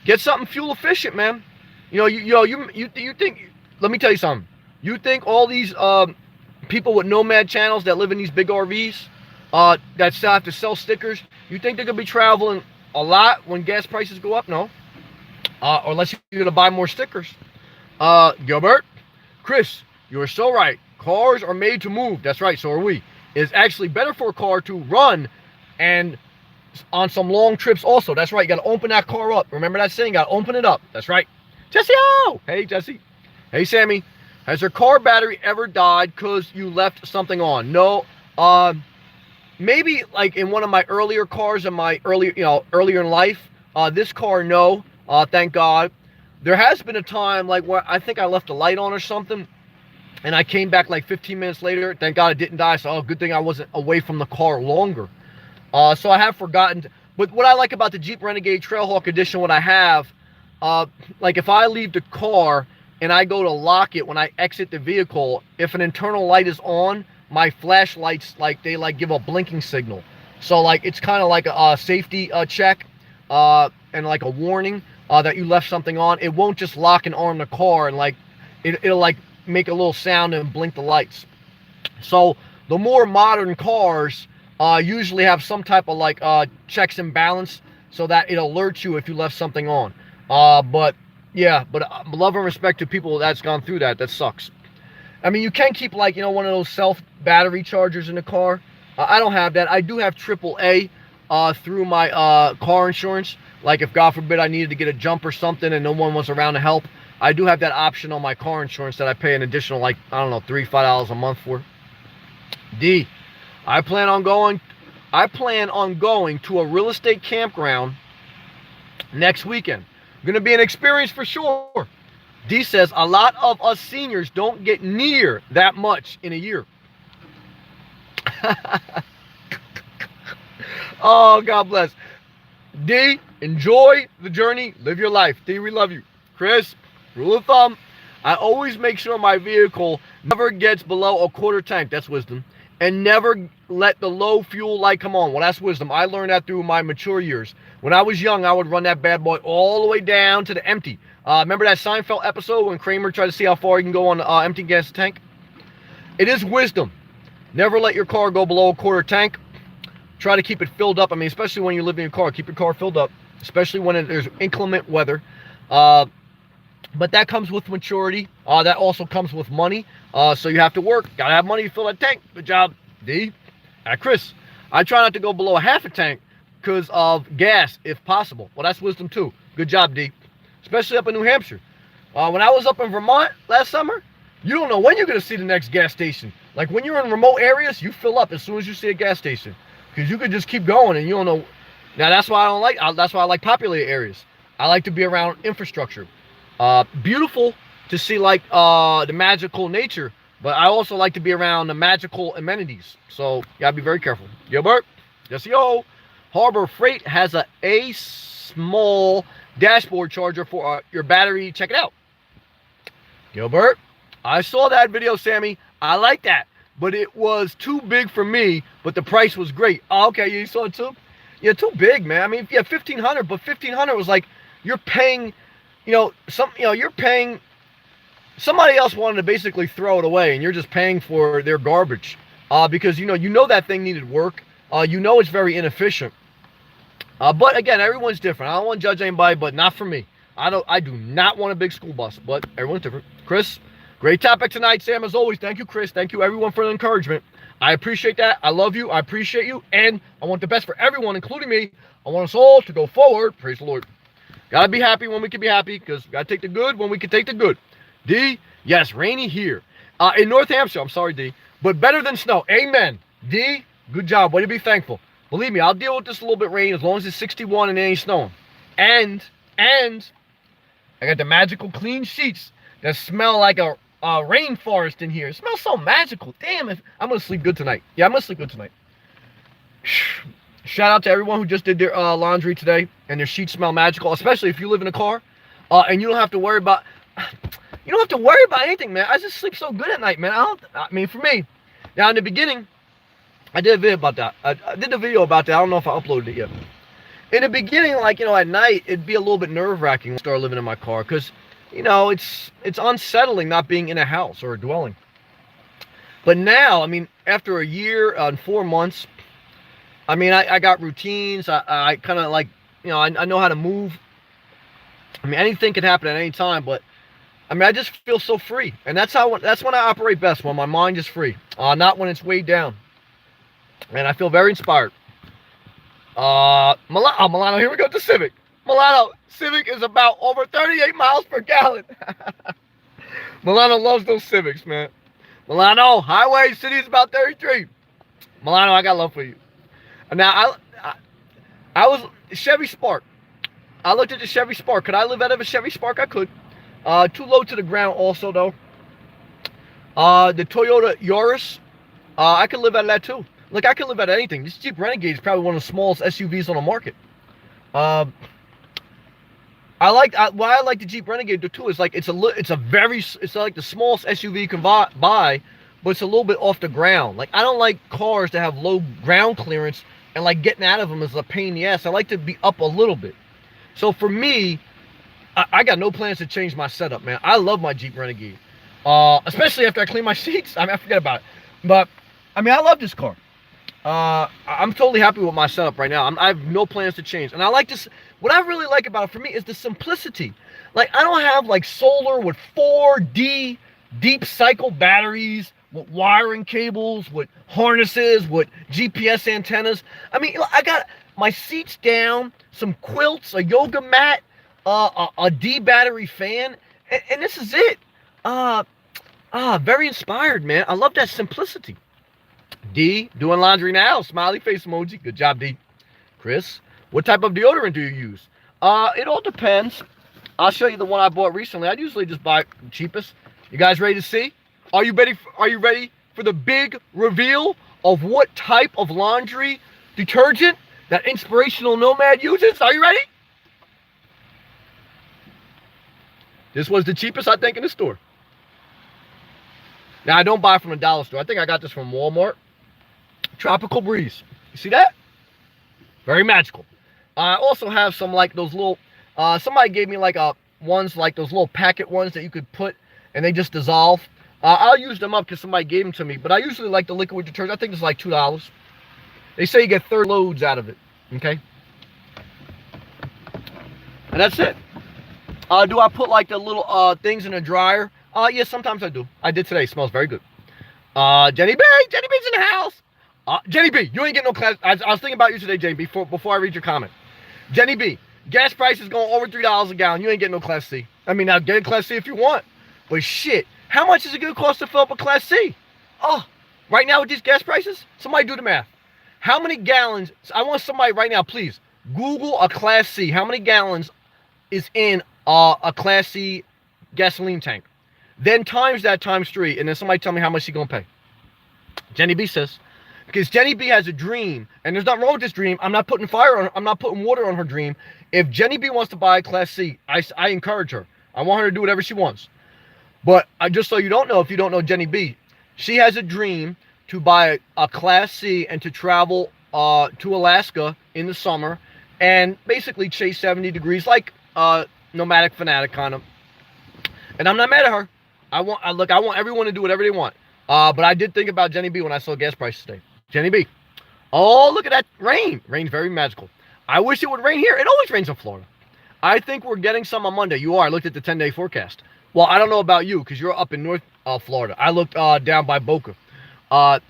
get something fuel efficient, man. You think? Let me tell you something. You think all these people with nomad channels that live in these big RVs that still have to sell stickers? You think they're gonna be traveling a lot when gas prices go up? No. Or unless you're gonna buy more stickers. Gilbert, Chris, you are so right. Cars are made to move. That's right. So are we. It's actually better for a car to run and on some long trips also. That's right. You got to open that car up. Remember that saying? Got to open it up. That's right. Jesse, oh! Hey, Jesse. Hey, Sammy. Has your car battery ever died because you left something on? No. Maybe like in one of my earlier cars in my earlier in life. This car, no. Thank God. There has been a time like where I think I left a light on or something, and I came back like 15 minutes later. Thank God it didn't die. So, good thing I wasn't away from the car longer. So I have forgotten. But what I like about the Jeep Renegade Trailhawk Edition, what I have, like if I leave the car and I go to lock it when I exit the vehicle, if an internal light is on, my flashlights, like they like give a blinking signal. So like it's kind of like a safety check and like a warning that you left something on. It won't just lock and arm the car and like it'll like make a little sound and blink the lights. So the more modern cars usually have some type of like checks and balance so that it alerts you if you left something on. But love and respect to people that's gone through that. That sucks. I mean, you can keep like, one of those self battery chargers in the car. I don't have that. I do have AAA through my car insurance. Like if God forbid I needed to get a jump or something and no one was around to help, I do have that option on my car insurance that I pay an additional like, I don't know, $3-5 a month for. D, I plan on going to a real estate campground next weekend. Going to be an experience for sure. D says a lot of us seniors don't get near that much in a year. Oh, God bless. D, enjoy the journey. Live your life. D, we love you. Chris, rule of thumb, I always make sure my vehicle never gets below a quarter tank. That's wisdom. And never let the low fuel light come on. Well, that's wisdom. I learned that through my mature years. When I was young, I would run that bad boy all the way down to the empty. Remember that Seinfeld episode when Kramer tried to see how far you can go on the empty gas tank? It is wisdom. Never let your car go below a quarter tank. Try to keep it filled up. I mean, especially when you live in your car, keep your car filled up, especially when there's inclement weather. But that comes with maturity. That also comes with money. So you have to work. Got to have money to fill that tank. Good job, D. Chris, I try not to go below a half a tank because of gas, if possible. Well, that's wisdom too. Good job, D. Especially up in New Hampshire. When I was up in Vermont last summer, you don't know when you're going to see the next gas station. Like when you're in remote areas, you fill up as soon as you see a gas station. Because you could just keep going and you don't know. Now, that's why I like populated areas. I like to be around infrastructure. Beautiful to see like the magical nature, but I also like to be around the magical amenities. So you gotta be very careful. Gilbert, yes, yo. Harbor Freight has a small dashboard charger for your battery. Check it out. Gilbert, I saw that video, Sammy. I like that, but it was too big for me, but the price was great. Oh, okay, you saw it too? Yeah, too big, man. I mean, yeah, $1,500, but $1,500 was like, you're paying, you're paying, somebody else wanted to basically throw it away, and you're just paying for their garbage. Because, you know that thing needed work. It's very inefficient. But again, everyone's different. I don't want to judge anybody, but not for me. I do not want a big school bus, but everyone's different. Chris, great topic tonight, Sam, as always. Thank you, Chris. Thank you, everyone, for the encouragement. I appreciate that. I love you. I appreciate you. And I want the best for everyone, including me. I want us all to go forward. Praise the Lord. Gotta be happy when we can be happy, because gotta take the good when we can take the good. D, yes, rainy here. In North Hampshire, I'm sorry, D, but better than snow. Amen. D, good job. Way to be thankful. Believe me, I'll deal with this a little bit rain as long as it's 61 and it ain't snowing. And I got the magical clean sheets that smell like a rainforest in here. It smells so magical. Damn, I'm going to sleep good tonight. Yeah, I'm going to sleep good tonight. Shout out to everyone who just did their laundry today and their sheets smell magical, especially if you live in a car and you don't have to worry about... You don't have to worry about anything, man. I just sleep so good at night, man. I mean, for me, now in the beginning, I did a video about that. I did a video about that. I don't know if I uploaded it yet. In the beginning, like, at night, it'd be a little bit nerve-wracking to start living in my car because, it's unsettling not being in a house or a dwelling. But now, I mean, after a year and 4 months, I mean, I got routines. I kind of like, I know how to move. I mean, anything can happen at any time, but I mean, I just feel so free. And that's when I operate best, when my mind is free, not when it's weighed down. And I feel very inspired. Milano, here we go to Civic. Milano, Civic is about over 38 miles per gallon. Milano loves those Civics, man. Milano, highway, city is about 33. Milano, I got love for you. Now, I was Chevy Spark. I looked at the Chevy Spark. Could I live out of a Chevy Spark? I could. Too low to the ground also, though. The Toyota Yaris, I could live out of that, too. Look, I can live out of anything. This Jeep Renegade is probably one of the smallest SUVs on the market. Why I like the Jeep Renegade too is like it's like the smallest SUV you can buy, but it's a little bit off the ground. Like, I don't like cars that have low ground clearance and like getting out of them is a pain in the ass. I like to be up a little bit. So for me, I got no plans to change my setup, man. I love my Jeep Renegade, especially after I clean my seats. I mean, I forget about it, but I mean, I love this car. I'm totally happy with my setup right now. I have no plans to change. And I like this. What I really like about it for me is the simplicity. Like, I don't have like solar with 4D deep cycle batteries, with wiring cables, with harnesses, with GPS antennas. I mean, I got my seats down, some quilts, a yoga mat, a D battery fan, and this is it. Very inspired, man. I love that simplicity. D, doing laundry now. Smiley face emoji. Good job, D. Chris, what type of deodorant do you use? It all depends. I'll show you the one I bought recently. I usually just buy the cheapest. You guys ready to see? Are you ready for the big reveal of what type of laundry detergent that inspirational nomad uses? Are you ready? This was the cheapest, I think, in the store. Now, I don't buy it from a dollar store. I think I got this from Walmart. Tropical Breeze. You see that? Very magical. I also have some like those little, somebody gave me like ones like those little packet ones that you could put and they just dissolve. I'll use them up because somebody gave them to me, but I usually like the liquid detergent. I think it's like $2. They say you get 30 loads out of it. Okay? And that's it. Do I put like the little things in a dryer? Yes, sometimes I do. I did today. Smells very good. Jenny B! Jenny B's in the house! Jenny B, you ain't getting no class. I was thinking about you today, Jenny B, before I read your comment. Jenny B, gas prices going over $3 a gallon. You ain't getting no Class C. I mean, now get a Class C if you want. But shit, how much is it going to cost to fill up a Class C? Oh, right now with these gas prices, somebody do the math. How many gallons? I want somebody right now, please, Google a Class C. How many gallons is in a Class C gasoline tank? Then times that times 3, and then somebody tell me how much she's going to pay. Jenny B says, because Jenny B has a dream, and there's nothing wrong with this dream. I'm not putting water on her dream. If Jenny B wants to buy a Class C, I encourage her. I want her to do whatever she wants. But just so you don't know, if you don't know Jenny B, she has a dream to buy a Class C and to travel to Alaska in the summer and basically chase 70 degrees like Nomadic fanatic kind of. And I'm not mad at her. I want everyone to do whatever they want. But I did think about Jenny B when I saw gas prices today. Jenny B. Oh, look at that rain. Rain's very magical. I wish it would rain here. It always rains in Florida. I think we're getting some on Monday. You are. I looked at the 10-day forecast. Well, I don't know about you because you're up in North Florida. I looked down by Boca.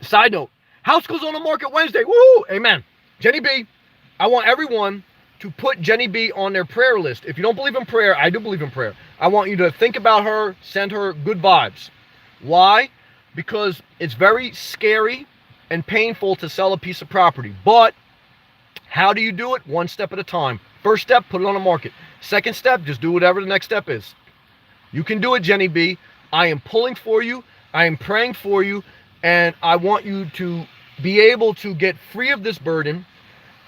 Side note, house goes on the market Wednesday. Woo! Amen. Jenny B, I want everyone to put Jenny B on their prayer list. If you don't believe in prayer, I do believe in prayer. I want you to think about her, send her good vibes. Why? Because it's very scary and painful to sell a piece of property. But how do you do it? One step at a time. First step, put it on the market. Second step, just do whatever the next step is. You can do it, Jenny B. I am pulling for you. I am praying for you. And I want you to be able to get free of this burden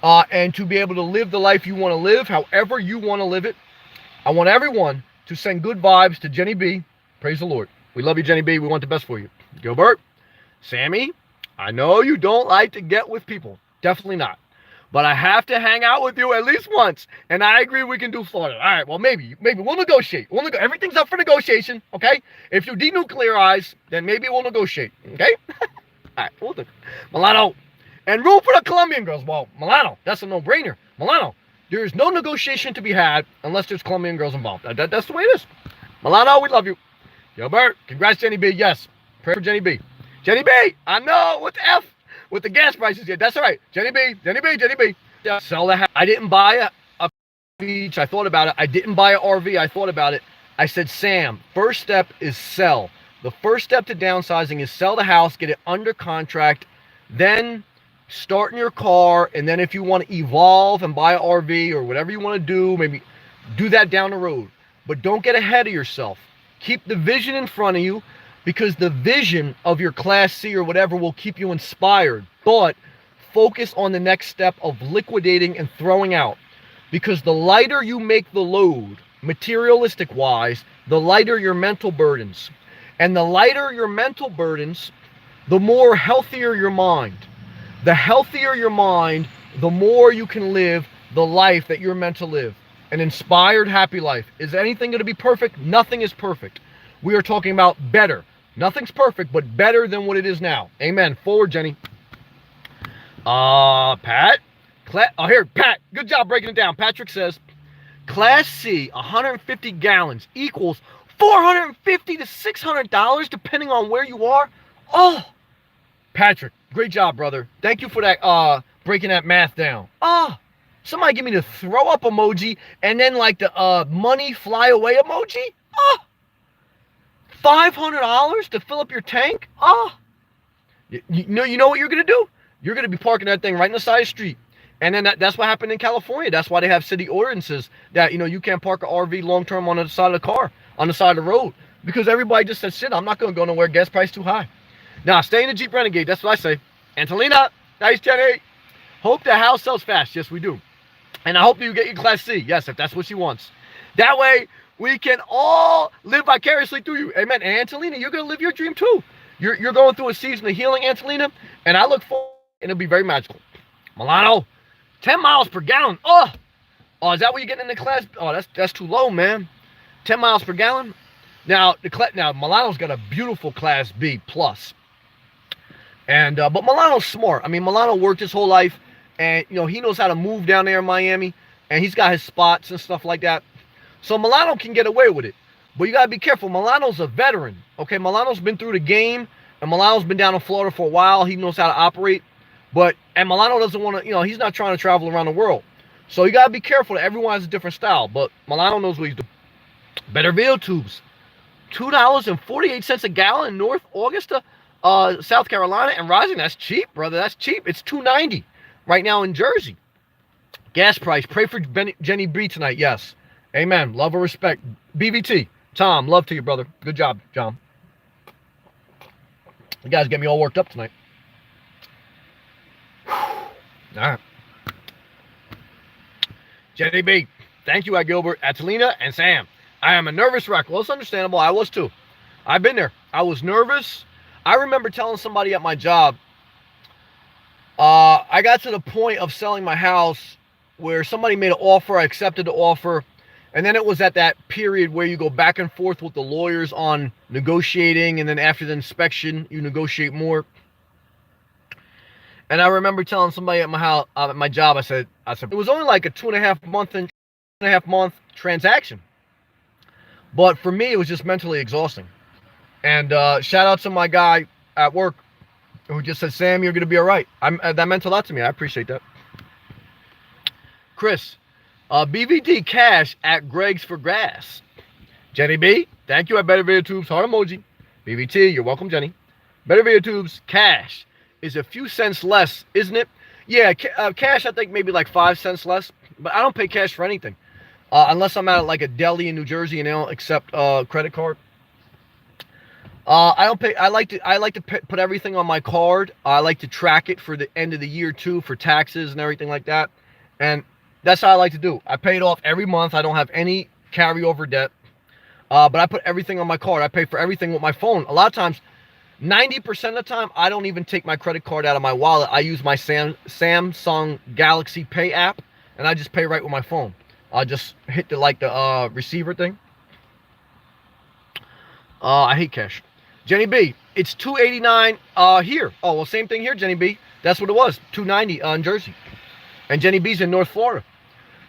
and to be able to live the life you want to live, however you want to live it. I want everyone to send good vibes to Jenny B. Praise the Lord. We love you, Jenny B. We want the best for you. Gilbert, Sammy, I know you don't like to get with people. Definitely not. But I have to hang out with you at least once. And I agree we can do Florida. All right, well, maybe we'll negotiate. Everything's up for negotiation, okay? If you denuclearize, then maybe we'll negotiate, okay? All right, we'll do. Milano. And room for the Colombian girls. Well, Milano, that's a no-brainer. Milano, there's no negotiation to be had unless there's Colombian girls involved. That's the way it is. Milano, we love you. Gilbert, congrats, Jenny B. Yes, pray for Jenny B. Jenny B, I know, what the F? With the gas prices, yeah, that's all right. Jenny B. Yeah, sell the house. I didn't buy a beach. I thought about it. I didn't buy an RV. I thought about it. I said, Sam, first step is sell. The first step to downsizing is sell the house, get it under contract, then start in your car, and then if you want to evolve and buy an RV or whatever you want to do, maybe do that down the road. But don't get ahead of yourself. Keep the vision in front of you, because the vision of your Class C or whatever will keep you inspired. But focus on the next step of liquidating and throwing out. Because the lighter you make the load, materialistic-wise, the lighter your mental burdens. And the lighter your mental burdens, the more healthier your mind. The healthier your mind, the more you can live the life that you're meant to live. An inspired, happy life. Is anything going to be perfect? Nothing is perfect. We are talking about better. Nothing's perfect, but better than what it is now. Amen. Forward, Jenny. Pat. Here, Pat. Good job breaking it down. Patrick says, Class C, 150 gallons equals $450 to $600, depending on where you are. Oh, Patrick, great job, brother. Thank you for that, breaking that math down. Oh, somebody give me the throw up emoji and then like the money fly away emoji. Oh. $500 to fill up your tank? Oh, you know what you're going to do? You're going to be parking that thing right on the side of the street. And then that's what happened in California. That's why they have city ordinances that, you can't park an RV long-term on the side of the car, on the side of the road. Because everybody just said, shit, I'm not going to go nowhere. Gas price too high. Now, stay in the Jeep Renegade. That's what I say. Angelina, nice, Jenny. Hope the house sells fast. Yes, we do. And I hope you get your Class C. Yes, if that's what she wants. That way, we can all live vicariously through you. Amen. And Angelina, you're going to live your dream too. You're going through a season of healing, Angelina, and I look forward, and it'll be very magical. Milano, 10 miles per gallon. Oh, is that what you're getting in the class? Oh, that's too low, man. 10 miles per gallon. Now, Milano's got a beautiful Class B plus. And but Milano's smart. I mean, Milano worked his whole life, and he knows how to move down there in Miami, and he's got his spots and stuff like that. So Milano can get away with it. But you got to be careful. Milano's a veteran. Okay, Milano's been through the game. And Milano's been down in Florida for a while. He knows how to operate. And Milano doesn't want to, he's not trying to travel around the world. So you got to be careful. Everyone has a different style. But Milano knows what he's doing. Better Video Tubes. $2.48 a gallon in North Augusta, South Carolina. And rising. That's cheap, brother. That's cheap. It's $2.90 right now in Jersey. Gas price. Pray for Jenny B tonight. Yes. Amen. Love and respect. BVT. Tom, love to you, brother. Good job, John. You guys get me all worked up tonight. All right. Jenny B. Thank you, Gilbert, Atalina, and Sam. I am a nervous wreck. Well, it's understandable. I was too. I've been there. I was nervous. I remember telling somebody at my job, I got to the point of selling my house where somebody made an offer. I accepted the offer. And then it was at that period where you go back and forth with the lawyers on negotiating. And then after the inspection, you negotiate more. And I remember telling somebody at my house, at my job, I said, it was only like a 2.5 month transaction. But for me, it was just mentally exhausting. And shout out to my guy at work who just said, Sam, you're going to be all right. That meant a lot to me. I appreciate that. Chris. BVD cash at Greg's for Grass. Jenny B, thank you at Better Video Tubes. Heart emoji. BVT, you're welcome, Jenny. Better Video Tubes cash is a few cents less, isn't it? Yeah, cash I think maybe like 5 cents less. But I don't pay cash for anything. Unless I'm at like a deli in New Jersey and they don't accept credit card. I don't pay. I like to put everything on my card. I like to track it for the end of the year too, for taxes and everything like that. And that's how I like to do. I pay it off every month. I don't have any carryover debt. But I put everything on my card. I pay for everything with my phone. A lot of times, 90% of the time, I don't even take my credit card out of my wallet. I use my Samsung Galaxy Pay app, and I just pay right with my phone. I'll just hit the receiver thing. I hate cash. Jenny B, it's $2.89 here. Oh, well, same thing here, Jenny B. That's what it was, $2.90 in Jersey. And Jenny B's in North Florida.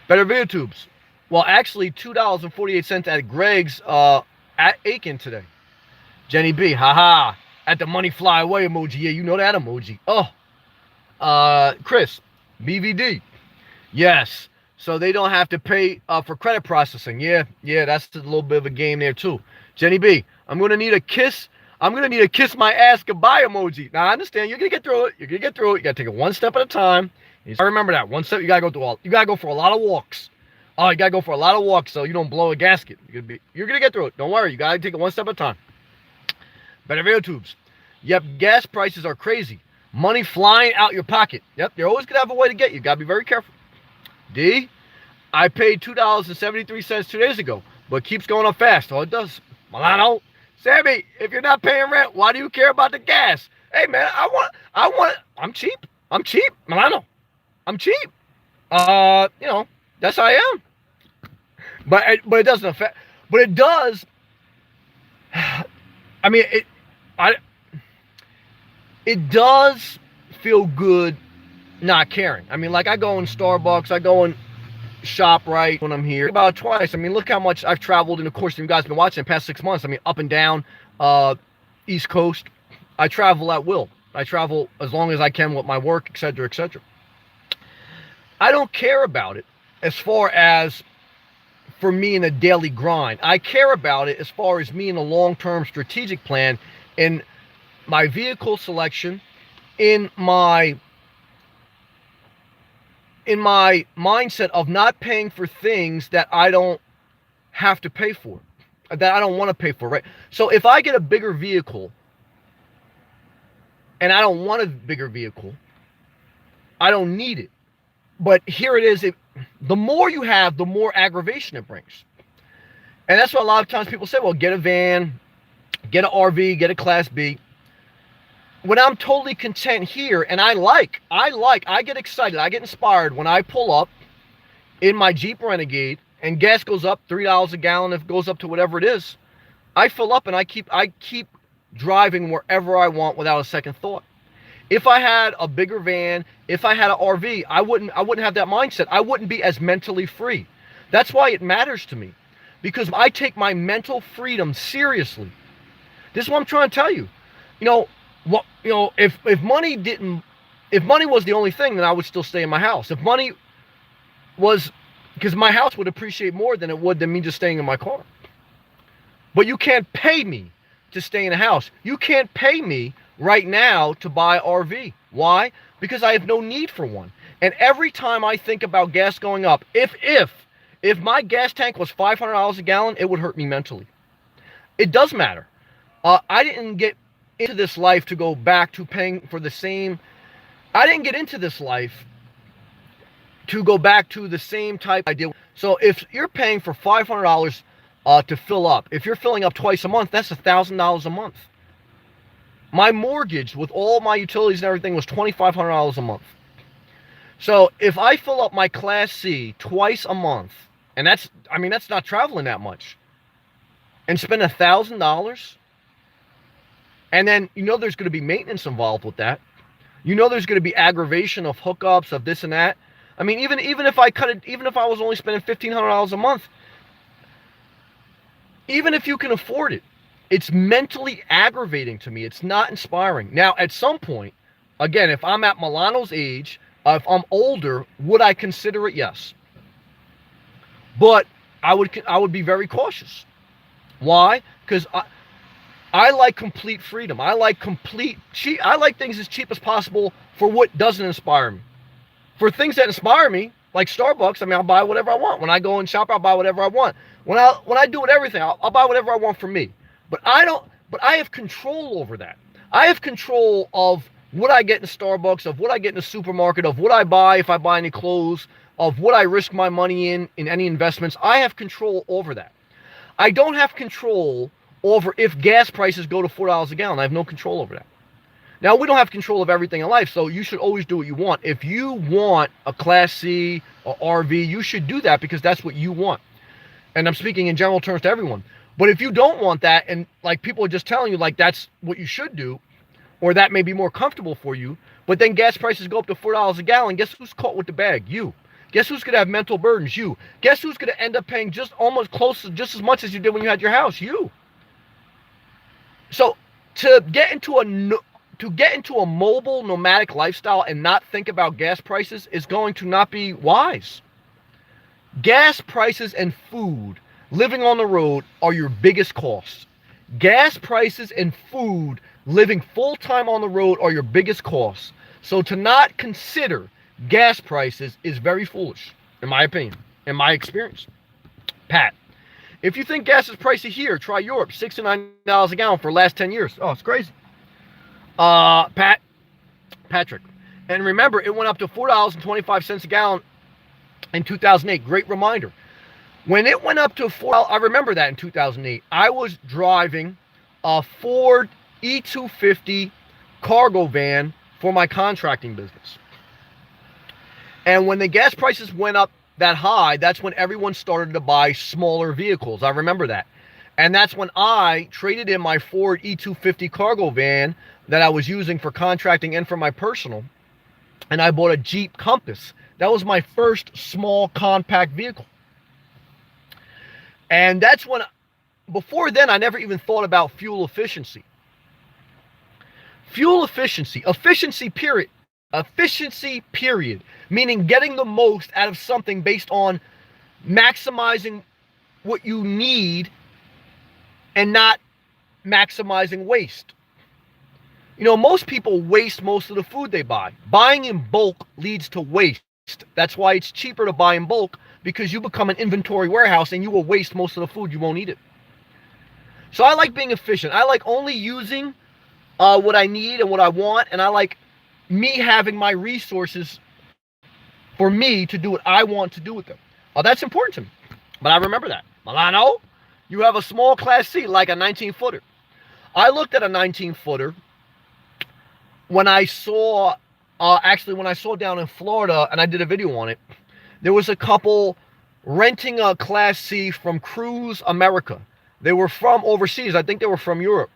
Better video tubes. Well, actually, $2.48 at Greg's at Aiken today. Jenny B, haha. At the money fly away emoji. Yeah, you know that emoji. Oh. Chris, BVD. Yes. So they don't have to pay for credit processing. Yeah, that's a little bit of a game there too. Jenny B, I'm going to need a kiss. I'm going to need a kiss my ass goodbye emoji. Now, I understand. You're going to get through it. You got to take it one step at a time. I remember that. One step, you got to go through all. You got to go for a lot of walks. Oh, you got to go for a lot of walks so you don't blow a gasket. You're going to get through it. Don't worry. You got to take it one step at a time. Better video tubes. Yep, gas prices are crazy. Money flying out your pocket. Yep, they're always going to have a way to get you. Got to be very careful. D, I paid $2.73 2 days ago, but it keeps going up fast. Oh, it does. Milano, Sammy, if you're not paying rent, why do you care about the gas? Hey, man, I'm cheap. Milano, I'm cheap. That's how I am. But it doesn't affect, but it does. I mean, it does feel good not caring. I mean, like I go in Starbucks, I go in ShopRite when I'm here about twice. I mean, look how much I've traveled, and of course, you guys have been watching the past 6 months. I mean, up and down, East Coast. I travel at will. I travel as long as I can with my work, etc., etc. I don't care about it as far as for me in a daily grind. I care about it as far as me in a long-term strategic plan in my vehicle selection, in my mindset of not paying for things that I don't have to pay for, that I don't want to pay for, right? So if I get a bigger vehicle and I don't want a bigger vehicle, I don't need it. But here it is. The more you have, the more aggravation it brings. And that's why a lot of times people say, well, get a van, get an RV, get a Class B. When I'm totally content here, and I get excited, I get inspired when I pull up in my Jeep Renegade and gas goes up $3 a gallon, if it goes up to whatever it is, I fill up and I keep driving wherever I want without a second thought. If I had a bigger van, if I had an RV, I wouldn't have that mindset. I wouldn't be as mentally free. That's why it matters to me, because I take my mental freedom seriously. This is what I'm trying to tell you. If money was the only thing, then I would still stay in my house. If money was, because my house would appreciate more than it would than me just staying in my car. But you can't pay me to stay in a house. You can't pay me right now to buy RV. Why? Because I have no need for one. And every time I think about gas going up, if my gas tank was $500 a gallon, it would hurt me mentally. It does matter. I didn't get into this life to go back to paying for the same. I didn't get into this life to go back to the same type idea. So if you're paying for $500 to fill up, if you're filling up twice a month, that's $1,000 a month. My mortgage with all my utilities and everything was $2,500 a month. So if I fill up my Class C twice a month, and that's not traveling that much, and spend $1,000, and then there's going to be maintenance involved with that. There's going to be aggravation of hookups, of this and that. I mean, even if I cut it, even if I was only spending $1,500 a month, even if you can afford it, it's mentally aggravating to me. It's not inspiring. Now, at some point, again, if I'm at Milano's age, if I'm older, would I consider it? Yes. But I would be very cautious. Why? Because I like complete freedom. I like things as cheap as possible for what doesn't inspire me. For things that inspire me, like Starbucks, I'll buy whatever I want. When I go and shop, I'll buy whatever I want. When I do everything, I'll buy whatever I want for me. But I have control over that. I have control of what I get in Starbucks, of what I get in the supermarket, of what I buy if I buy any clothes, of what I risk my money in any investments. I have control over that. I don't have control over if gas prices go to $4 a gallon. I have no control over that. Now, we don't have control of everything in life, so you should always do what you want. If you want a Class C or RV, you should do that because that's what you want. And I'm speaking in general terms to everyone. But if you don't want that, and like people are just telling you like that's what you should do, or that may be more comfortable for you, but then gas prices go up to $4 a gallon, guess who's caught with the bag? You. Guess who's going to have mental burdens? You. Guess who's going to end up paying just almost close to just as much as you did when you had your house? You. So to get into a mobile nomadic lifestyle and not think about gas prices is going to not be wise. Gas prices and food, living on the road, are your biggest costs. Gas prices and food, living full-time on the road, are your biggest costs. So to not consider gas prices is very foolish, in my opinion, in my experience. Pat, if you think gas is pricey here, try Europe, $6 to $9 a gallon for the last 10 years. Oh, it's crazy. Patrick. And remember, it went up to $4.25 a gallon in 2008. Great reminder. When it went up to $4, I remember that in 2008. I was driving a Ford E250 cargo van for my contracting business. And when the gas prices went up that high, that's when everyone started to buy smaller vehicles. I remember that. And that's when I traded in my Ford E250 cargo van that I was using for contracting and for my personal, and I bought a Jeep Compass. That was my first small compact vehicle. And that's when, before then, I never even thought about fuel efficiency. Fuel efficiency, period. Efficiency, period. Meaning getting the most out of something based on maximizing what you need and not maximizing waste. You know, most people waste most of the food they buy. Buying in bulk leads to waste. That's why it's cheaper to buy in bulk, because you become an inventory warehouse and you will waste most of the food. You won't eat it. So I like being efficient. I like only using what I need and what I want, and I like me having my resources for me to do what I want to do with them. That's important to me. But I remember that. Milano, you have a small Class C, like a 19-footer. I looked at a 19-footer when I saw, when I saw down in Florida, and I did a video on it, there was a couple renting a Class C from Cruise America. They were from overseas. I think they were from Europe.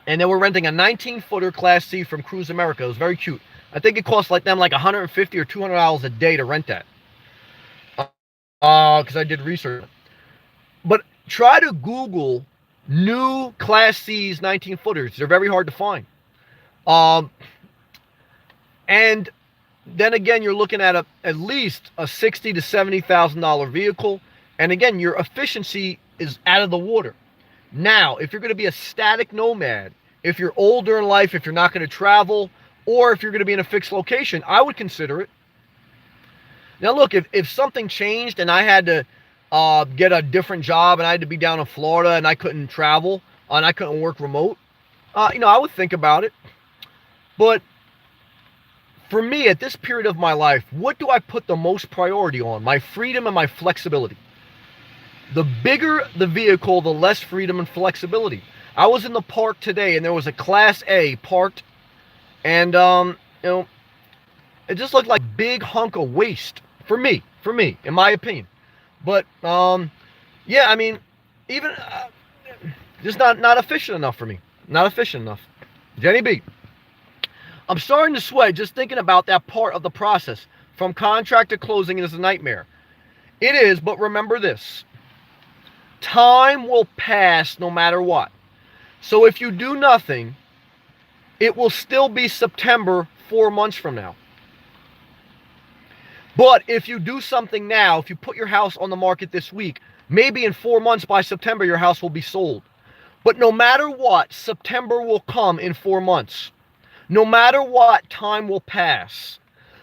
And they were renting a 19-footer Class C from Cruise America. It was very cute. I think it cost them like $150 or $200 a day to rent that. Because I did research. But try to Google new Class C's 19-footers. They're very hard to find. And then again, you're looking at at least a $60,000 to $70,000 vehicle. And again, your efficiency is out of the water. Now, if you're going to be a static nomad, if you're older in life, if you're not going to travel, or if you're going to be in a fixed location, I would consider it. Now, look, if something changed and I had to get a different job and I had to be down in Florida and I couldn't travel and I couldn't work remote, I would think about it. But for me, at this period of my life, what do I put the most priority on? My freedom and my flexibility. The bigger the vehicle, the less freedom and flexibility. I was in the park today and there was a Class A parked, and it just looked like a big hunk of waste for me, in my opinion. But yeah, I mean, even just not efficient enough for me. Not efficient enough. Jenny B, I'm starting to sweat just thinking about that part of the process. From contract to closing is a nightmare. It is, but remember this. Time will pass no matter what. So if you do nothing, it will still be September 4 months from now. But if you do something now, if you put your house on the market this week, maybe in 4 months by September, your house will be sold. But no matter what, September will come in 4 months. No matter what, time will pass.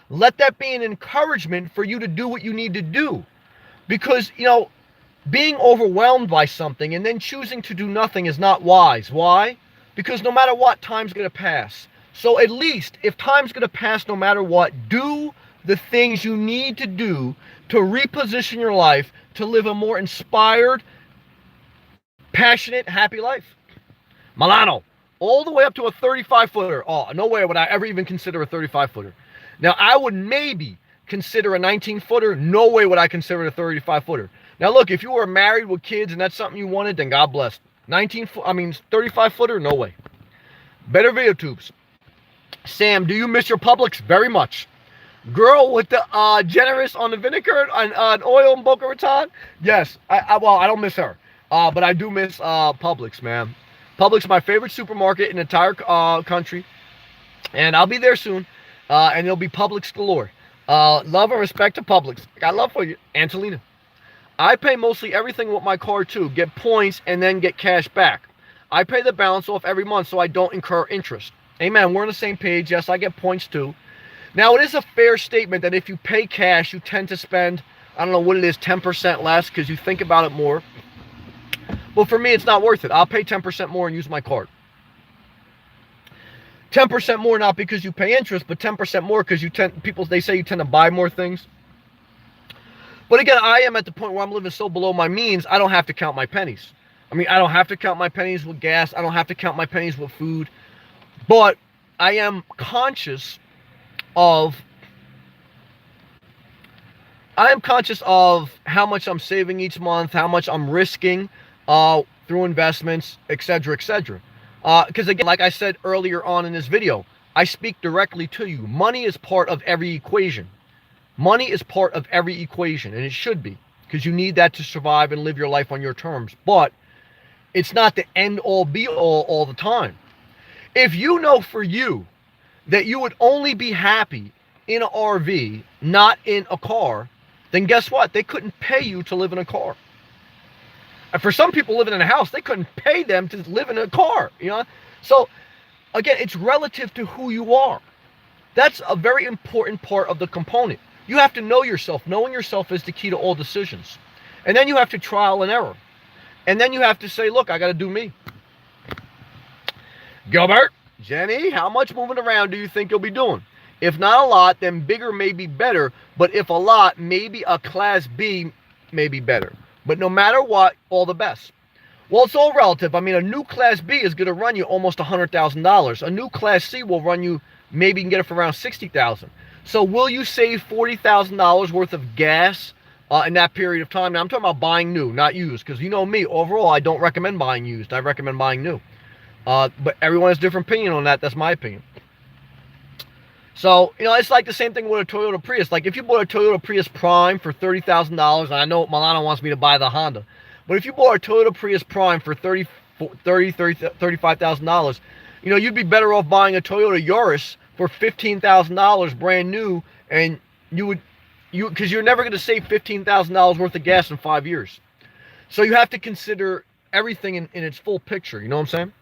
Let that be an encouragement for you to do what you need to do. Because, being overwhelmed by something and then choosing to do nothing is not wise. Why? Because no matter what, time's going to pass. So at least, if time's going to pass no matter what, do the things you need to do to reposition your life to live a more inspired, passionate, happy life. Milano, all the way up to a 35-footer. Oh, no way would I ever even consider a 35-footer. Now, I would maybe consider a 19-footer. No way would I consider it a 35-footer. Now, look, if you were married with kids and that's something you wanted, then God bless. 35-footer, no way. Better video tubes. Sam, do you miss your Publix? Very much. Girl with the generous on the vinegar and oil and Boca Raton? Yes. Well, I don't miss her. But I do miss Publix, man. Publix is my favorite supermarket in the entire country. And I'll be there soon. And it'll be Publix galore. Love and respect to Publix. Got love for you, Angelina. I pay mostly everything with my card too. Get points and then get cash back. I pay the balance off every month so I don't incur interest. Amen. We're on the same page. Yes, I get points too. Now, it is a fair statement that if you pay cash, you tend to spend, I don't know what it is, 10% less because you think about it more. But for me, it's not worth it. I'll pay 10% more and use my card. 10% more not because you pay interest, but 10% more because they say you tend to buy more things. But again, I am at the point where I'm living so below my means, I don't have to count my pennies. I mean, I don't have to count my pennies with gas. I don't have to count my pennies with food. But I am conscious of how much I'm saving each month, how much I'm risking through investments, etc., etc. Because again, like I said earlier on in this video, I speak directly to you. Money is part of every equation. Money is part of every equation, and it should be, because you need that to survive and live your life on your terms. But it's not the end-all, be-all all the time. If you know for you that you would only be happy in an RV, not in a car, then guess what? They couldn't pay you to live in a car. And for some people living in a house, they couldn't pay them to live in a car, you know? So, again, it's relative to who you are. That's a very important part of the component. You have to know yourself. Knowing yourself is the key to all decisions. And then you have to trial and error. And then you have to say, look, I got to do me. Gilbert, Jenny, how much moving around do you think you'll be doing? If not a lot, then bigger may be better. But if a lot, maybe a Class B may be better. But no matter what, all the best. Well, it's all relative. I mean, a new Class B is going to run you almost $100,000. A new Class C will run you, maybe you can get it for around $60,000. So will you save $40,000 worth of gas in that period of time? Now, I'm talking about buying new, not used. Because you know me, overall, I don't recommend buying used. I recommend buying new. But everyone has a different opinion on that. That's my opinion. So, you know, it's like the same thing with a Toyota Prius. Like, if you bought a Toyota Prius Prime for $30,000, and I know Milano wants me to buy the Honda, but if you bought a Toyota Prius Prime for $35,000, you know, you'd be better off buying a Toyota Yaris for $15,000 brand new, and because you're never going to save $15,000 worth of gas in 5 years. So you have to consider everything in its full picture. You know what I'm saying?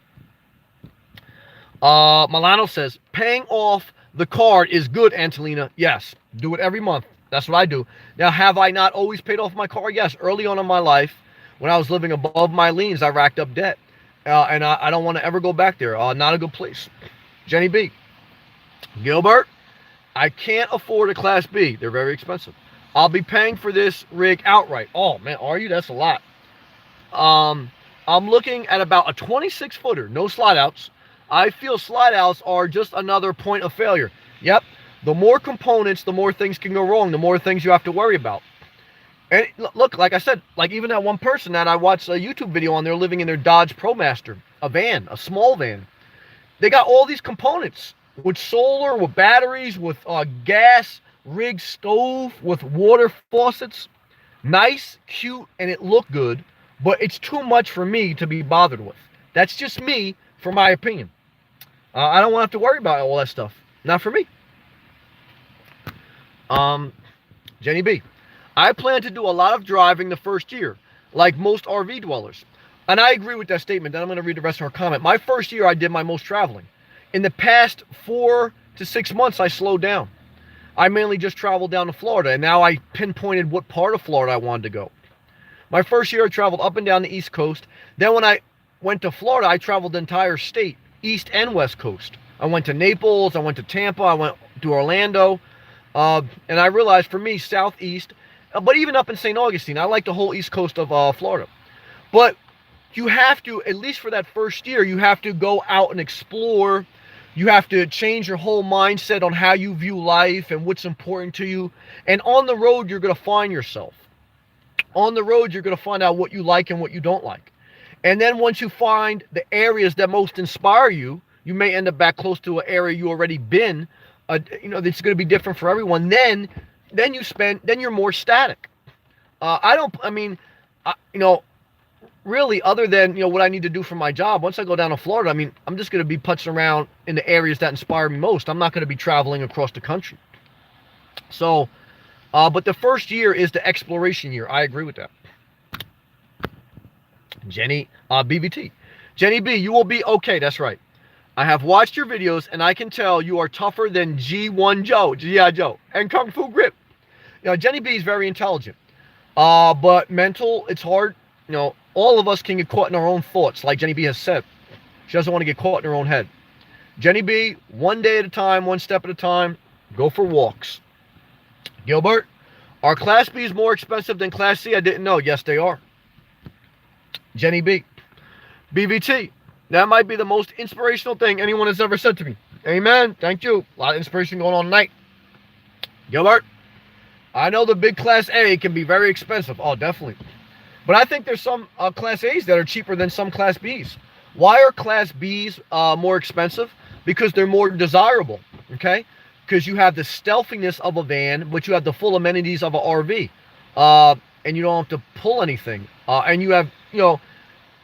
Milano says, paying off the card is good, Angelina. Yes. Do it every month. That's what I do. Now, have I not always paid off my car? Yes. Early on in my life, when I was living above my liens, I racked up debt. And I don't want to ever go back there. Not a good place. Jenny B. Gilbert, I can't afford a Class B. They're very expensive. I'll be paying for this rig outright. Oh, man, are you? That's a lot. I'm looking at about a 26-footer. No slide outs. I feel slide outs are just another point of failure. Yep. The more components, the more things can go wrong. The more things you have to worry about. And look, like I said, like even that one person that I watched a YouTube video on, they're living in their Dodge ProMaster, a van, a small van. They got all these components with solar, with batteries, with gas, rig stove, with water faucets. Nice, cute, and it looked good, but it's too much for me to be bothered with. That's just me, for my opinion. I don't want to have to worry about all that stuff. Not for me. Jenny B. I plan to do a lot of driving the first year, like most RV dwellers. And I agree with that statement. Then I'm going to read the rest of her comment. My first year, I did my most traveling. In the past 4 to 6 months, I slowed down. I mainly just traveled down to Florida, and now I pinpointed what part of Florida I wanted to go. My first year, I traveled up and down the East Coast. Then when I went to Florida, I traveled the entire state, East and West Coast. I went to Naples, I went to Tampa, I went to Orlando, and I realized for me, Southeast, but even up in St. Augustine, I like the whole East Coast of Florida. But you have to, at least for that first year, you have to go out and explore. You have to change your whole mindset on how you view life and what's important to you. And on the road, you're going to find yourself. On the road, you're going to find out what you like and what you don't like. And then once you find the areas that most inspire you, you may end up back close to an area you already been. It's going to be different for everyone. Then you're more static. Really, other than, what I need to do for my job, once I go down to Florida, I'm just going to be putzing around in the areas that inspire me most. I'm not going to be traveling across the country. So, but the first year is the exploration year. I agree with that. Jenny, BVT. Jenny B, you will be okay. That's right. I have watched your videos, and I can tell you are tougher than G1 Joe, G.I. Joe, and Kung Fu Grip. Jenny B is very intelligent. But mental, it's hard. All of us can get caught in our own thoughts, like Jenny B has said. She doesn't want to get caught in her own head. Jenny B, one day at a time, one step at a time, go for walks. Gilbert, are Class B's more expensive than Class C? I didn't know. Yes, they are. Jenny B, BVT, that might be the most inspirational thing anyone has ever said to me. Amen. Thank you. A lot of inspiration going on tonight. Gilbert, I know the big Class A can be very expensive. Oh, definitely. But I think there's some Class A's that are cheaper than some Class B's. Why are Class B's more expensive? Because they're more desirable, okay? Because you have the stealthiness of a van, but you have the full amenities of an RV. And you don't have to pull anything. And you have,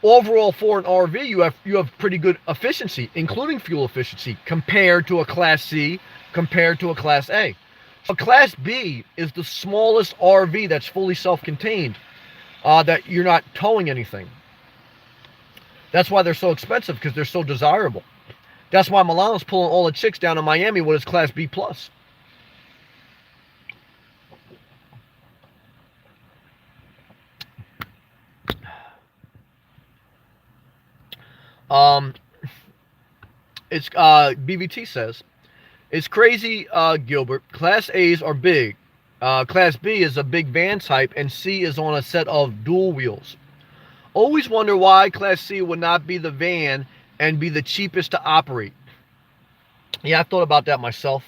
overall for an RV, you have pretty good efficiency, including fuel efficiency, compared to a Class C, compared to a Class A. A Class B is the smallest RV that's fully self-contained. That you're not towing anything. That's why they're so expensive, because they're so desirable. That's why Milano's pulling all the chicks down to Miami with his Class B+. It's BVT says, it's crazy, Gilbert. Class A's are big. Class B is a big van type, and C is on a set of dual wheels. Always wonder why Class C would not be the van and be the cheapest to operate. Yeah, I thought about that myself.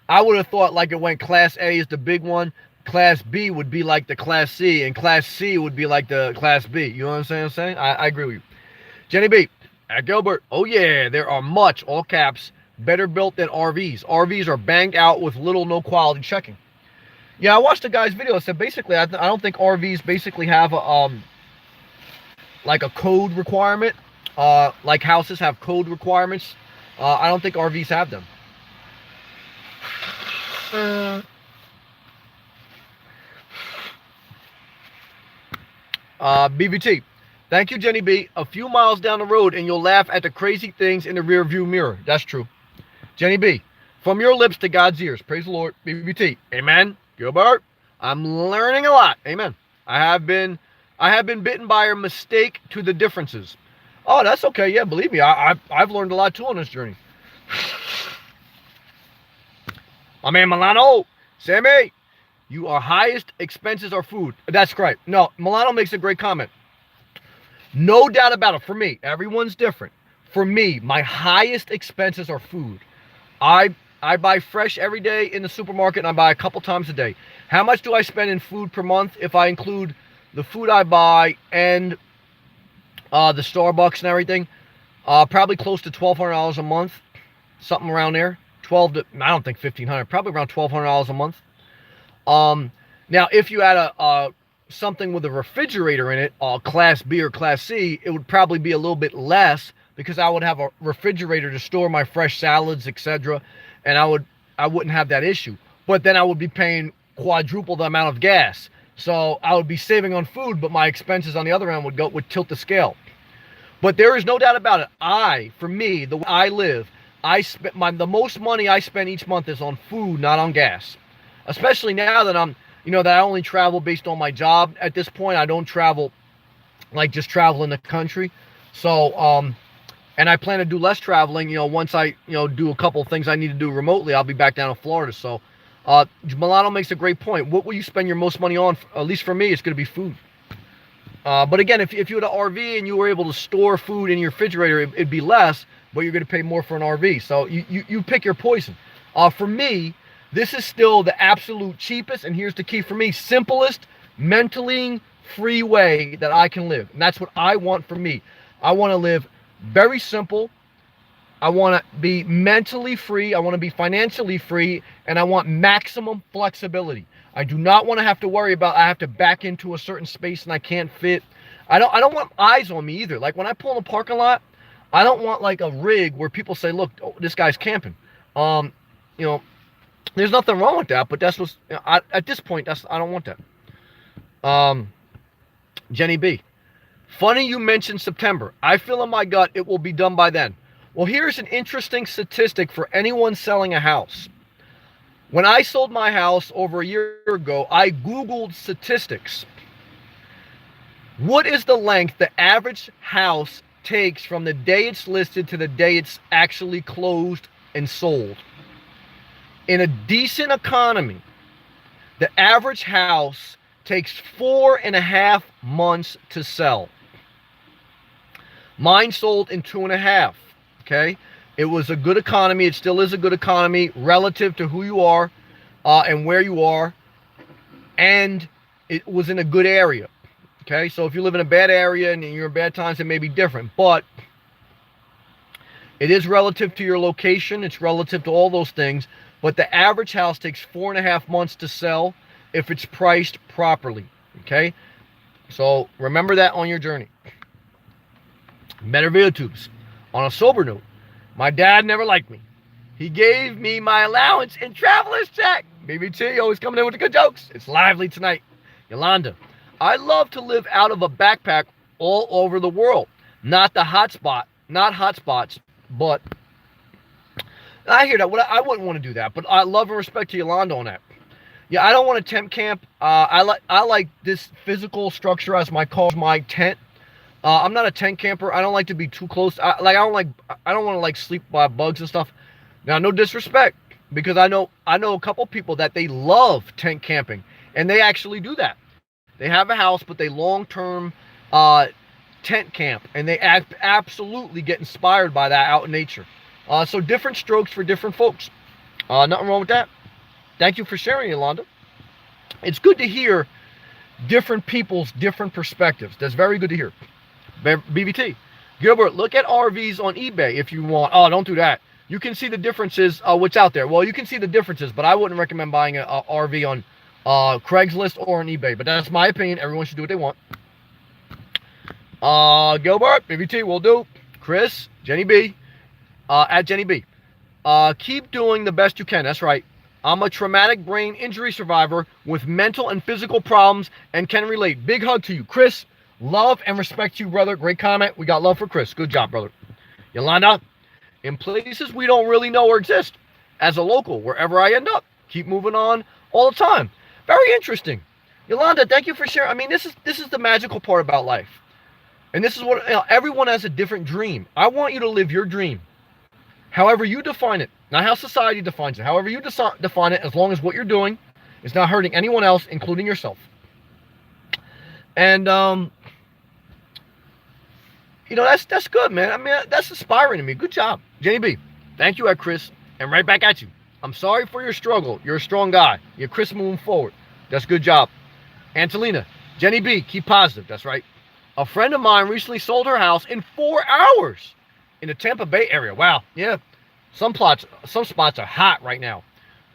I would have thought like it went Class A is the big one, Class B would be like the Class C, and Class C would be like the Class B. You know what I'm saying? I agree with you. Jenny B, at Gilbert, oh yeah, there are much, all caps, better built than RVs. RVs are banged out with little no quality checking. Yeah, I watched a guy's video. It said basically, I don't think RVs basically have a like a code requirement. Like houses have code requirements. I don't think RVs have them. BVT, thank you, Jenny B. A few miles down the road, and you'll laugh at the crazy things in the rear view mirror. That's true. Jenny B, from your lips to God's ears. Praise the Lord. BVT, amen. Gilbert, I'm learning a lot. Amen. I have been bitten by a mistake to the differences. Oh, that's okay. Yeah, believe me, I've learned a lot too on this journey. My man Milano, Sammy, you are highest expenses are food. That's great. No, Milano makes a great comment. No doubt about it. For me, everyone's different. For me, my highest expenses are food. I buy fresh every day in the supermarket, and I buy a couple times a day. How much do I spend in food per month if I include the food I buy and the Starbucks and everything? Probably close to $1,200 a month, something around there. I don't think $1,500, probably around $1,200 a month. Now, if you had something with a refrigerator in it, Class B or Class C, it would probably be a little bit less, because I would have a refrigerator to store my fresh salads, etc., and I wouldn't have that issue. But then I would be paying quadruple the amount of gas. So I would be saving on food, but my expenses on the other end would tilt the scale. But there is no doubt about it. For me, the way I live, the most money I spend each month is on food, not on gas. Especially now that that I only travel based on my job. At this point, I don't travel, like just travel in the country. So, and I plan to do less traveling, once I, do a couple of things I need to do remotely. I'll be back down in Florida. So, Milano makes a great point. What will you spend your most money on? At least for me, it's going to be food. But again, if you had an RV and you were able to store food in your refrigerator, it'd be less, but you're going to pay more for an RV. So you pick your poison. For me, this is still the absolute cheapest, and here's the key for me, simplest, mentally free way that I can live. And that's what I want for me. I want to live very simple. I want to be mentally free. I want to be financially free, and I want maximum flexibility. I do not want to have to worry about I have to back into a certain space and I can't fit. I don't want eyes on me either. Like when I pull in the parking lot, I don't want like a rig where people say, "Look, oh, this guy's camping." You know, there's nothing wrong with that, but that's what's at this point. I don't want that. Jenny B. Funny you mentioned September. I feel in my gut it will be done by then. Well, here's an interesting statistic for anyone selling a house. When I sold my house over a year ago, I Googled statistics. What is the length the average house takes from the day it's listed to the day it's actually closed and sold? In a decent economy, the average house takes 4.5 months to sell. Mine sold in 2.5. Okay, it was a good economy. It still is a good economy relative to who you are and where you are, and it was in a good area. Okay, so if you live in a bad area and you're in bad times, it may be different, but it is relative to your location. It's relative to all those things, but the average house takes 4.5 months to sell if it's priced properly. Okay, so remember that on your journey. Better video tubes. On a sober note, my dad never liked me. He gave me my allowance in traveler's check. BBT always coming in with the good jokes. It's lively tonight. Yolanda, I love to live out of a backpack all over the world. Not hotspots, but I hear that. I wouldn't want to do that, but I love and respect to Yolanda on that. Yeah, I don't want to tent camp. I like this physical structure as my tent. I'm not a tent camper. I don't like to be too close. I don't want to like sleep by bugs and stuff. Now, no disrespect, because I know a couple people that they love tent camping, and they actually do that. They have a house, but they long-term tent camp, and they absolutely get inspired by that out in nature. So different strokes for different folks. Nothing wrong with that. Thank you for sharing, Yolanda. It's good to hear different people's different perspectives. That's very good to hear. BBT. Gilbert, look at RVs on eBay if you want. Oh, don't do that. You can see the differences, what's out there. Well, you can see the differences, but I wouldn't recommend buying an RV on Craigslist or on eBay. But that's my opinion. Everyone should do what they want. Gilbert, BBT will do. Chris, Jenny B, at Jenny B. Keep doing the best you can. That's right. I'm a traumatic brain injury survivor with mental and physical problems and can relate. Big hug to you, Chris. Love and respect you, brother. Great comment. We got love for Chris. Good job, brother. Yolanda, in places we don't really know or exist, as a local, wherever I end up, keep moving on all the time. Very interesting. Yolanda, thank you for sharing. I mean, this is the magical part about life. And this is what, everyone has a different dream. I want you to live your dream. However you define it, not how society defines it. However you define it, as long as what you're doing is not hurting anyone else, including yourself. And, that's good, man. I mean, that's inspiring to me. Good job. Jenny B, thank you, Chris. And right back at you. I'm sorry for your struggle. You're a strong guy. You're Chris moving forward. That's good job. Angelina, Jenny B, keep positive. That's right. A friend of mine recently sold her house in 4 hours in the Tampa Bay area. Wow. Yeah. Some spots are hot right now.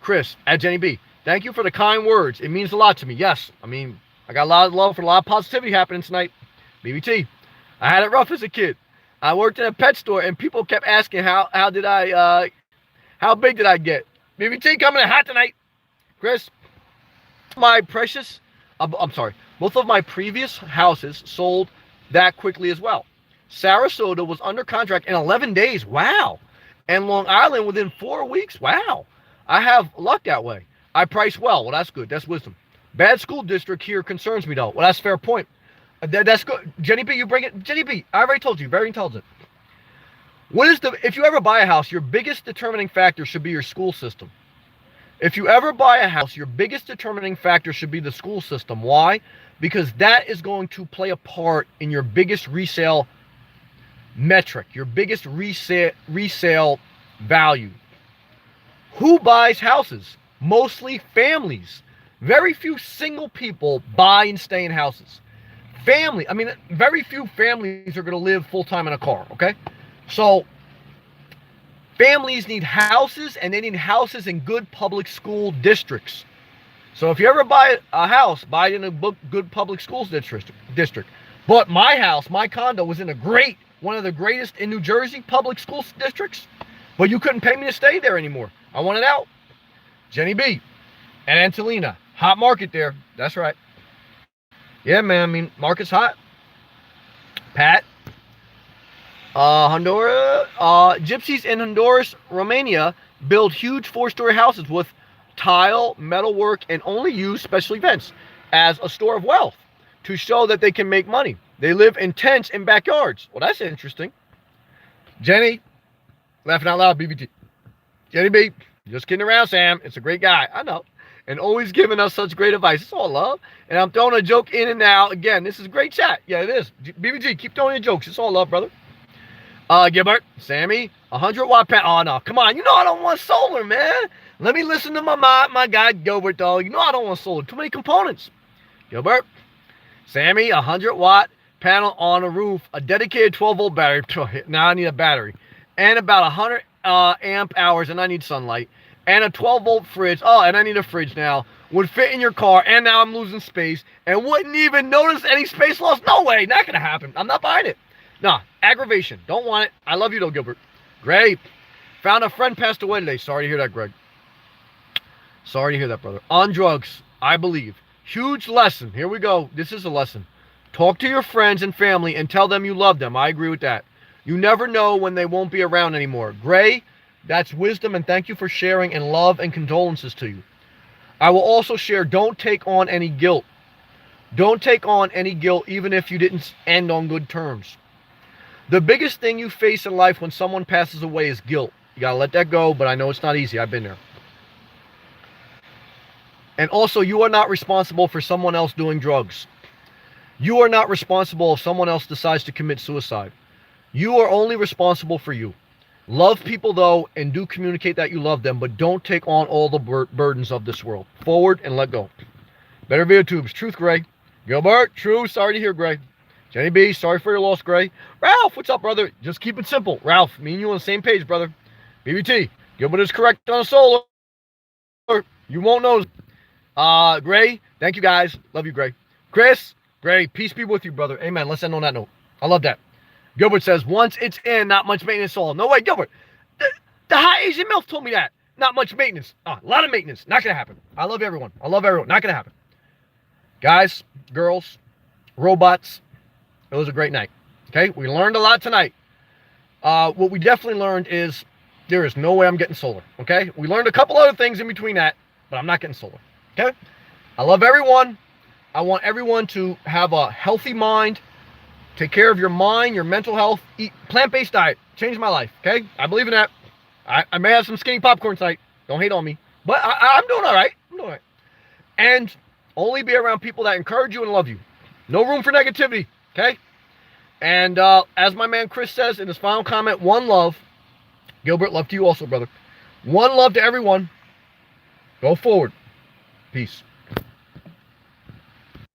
Chris, at Jenny B, thank you for the kind words. It means a lot to me. Yes. I mean, I got a lot of love for a lot of positivity happening tonight. BBT, I had it rough as a kid. I worked in a pet store and people kept asking how big did I get? BBT coming in hot tonight. Chris, both of my previous houses sold that quickly as well. Sarasota was under contract in 11 days. Wow. And Long Island within 4 weeks. Wow. I have luck that way. I price well. Well, that's good. That's wisdom. Bad school district here concerns me, though. Well, that's a fair point. That's good. Jenny B, you bring it. Jenny B, I already told you. Very intelligent. If you ever buy a house, your biggest determining factor should be your school system. If you ever buy a house, your biggest determining factor should be the school system. Why? Because that is going to play a part in your biggest resale metric, your biggest resale value. Who buys houses? Mostly families. Very few single people buy and stay in houses. Very few families are going to live full-time in a car, okay? So families need houses, and they need houses in good public school districts. So if you ever buy a house, buy it in a good public schools district. But my house, my condo, was in one of the greatest in New Jersey public school districts. But you couldn't pay me to stay there anymore. I wanted out. Jenny B. And Angelina. Hot market there. That's right. Yeah, man. Market's hot. Pat. Honduras. Gypsies in Honduras, Romania build huge 4-story houses with tile, metalwork, and only use special events as a store of wealth to show that they can make money. They live in tents in backyards. Well, that's interesting. Jenny, laughing out loud, BBT. Jenny B, just kidding around, Sam. It's a great guy. I know. And always giving us such great advice. It's all love. And I'm throwing a joke in and out. Again, this is a great chat. Yeah, it is. BBG, keep throwing in jokes. It's all love, brother. Gilbert, Sammy, 100-watt panel. Oh, no. Come on. You know I don't want solar, man. Let me listen to my guy, Gilbert, though. You know I don't want solar. Too many components. Gilbert, Sammy, 100-watt panel on a roof, a dedicated 12-volt battery. Now I need a battery. And about 100 amp hours, and I need sunlight. And a 12-volt fridge. Oh, and I need a fridge now. Would fit in your car, and now I'm losing space. And wouldn't even notice any space loss. No way. Not going to happen. I'm not buying it. Nah, aggravation. Don't want it. I love you, though, Gilbert. Great. Found a friend passed away today. Sorry to hear that, Greg. Sorry to hear that, brother. On drugs, I believe. Huge lesson. Here we go. This is a lesson. Talk to your friends and family and tell them you love them. I agree with that. You never know when they won't be around anymore. Gray, that's wisdom, and thank you for sharing, and love and condolences to you. I will also share, don't take on any guilt. Don't take on any guilt even if you didn't end on good terms. The biggest thing you face in life when someone passes away is guilt. You got to let that go, but I know it's not easy. I've been there. And also, you are not responsible for someone else doing drugs. You are not responsible if someone else decides to commit suicide. You are only responsible for you. Love people, though, and do communicate that you love them, but don't take on all the burdens of this world. Forward and let go. Better video tubes. Truth, Gray. Gilbert, true. Sorry to hear, Gray. Jenny B, sorry for your loss, Gray. Ralph, what's up, brother? Just keep it simple. Ralph, me and you on the same page, brother. BBT, Gilbert is correct on the solar. You won't know. Gray, thank you, guys. Love you, Gray. Chris, Gray, peace be with you, brother. Amen. Let's end on that note. I love that. Gilbert says, once it's in, not much maintenance at all. No way, Gilbert. The high Asian MILF told me that. Not much maintenance. A lot of maintenance. Not going to happen. I love everyone. I love everyone. Not going to happen. Guys, girls, robots, it was a great night. Okay? We learned a lot tonight. What we definitely learned is there is no way I'm getting solar. Okay? We learned a couple other things in between that, but I'm not getting solar. Okay? I love everyone. I want everyone to have a healthy mind. Take care of your mind, your mental health. Eat plant-based diet. Changed my life. Okay? I believe in that. I may have some skinny popcorn tonight. Don't hate on me. But I'm doing all right. I'm doing all right. And only be around people that encourage you and love you. No room for negativity. Okay? And as my man Chris says in his final comment, one love. Gilbert, love to you also, brother. One love to everyone. Go forward. Peace.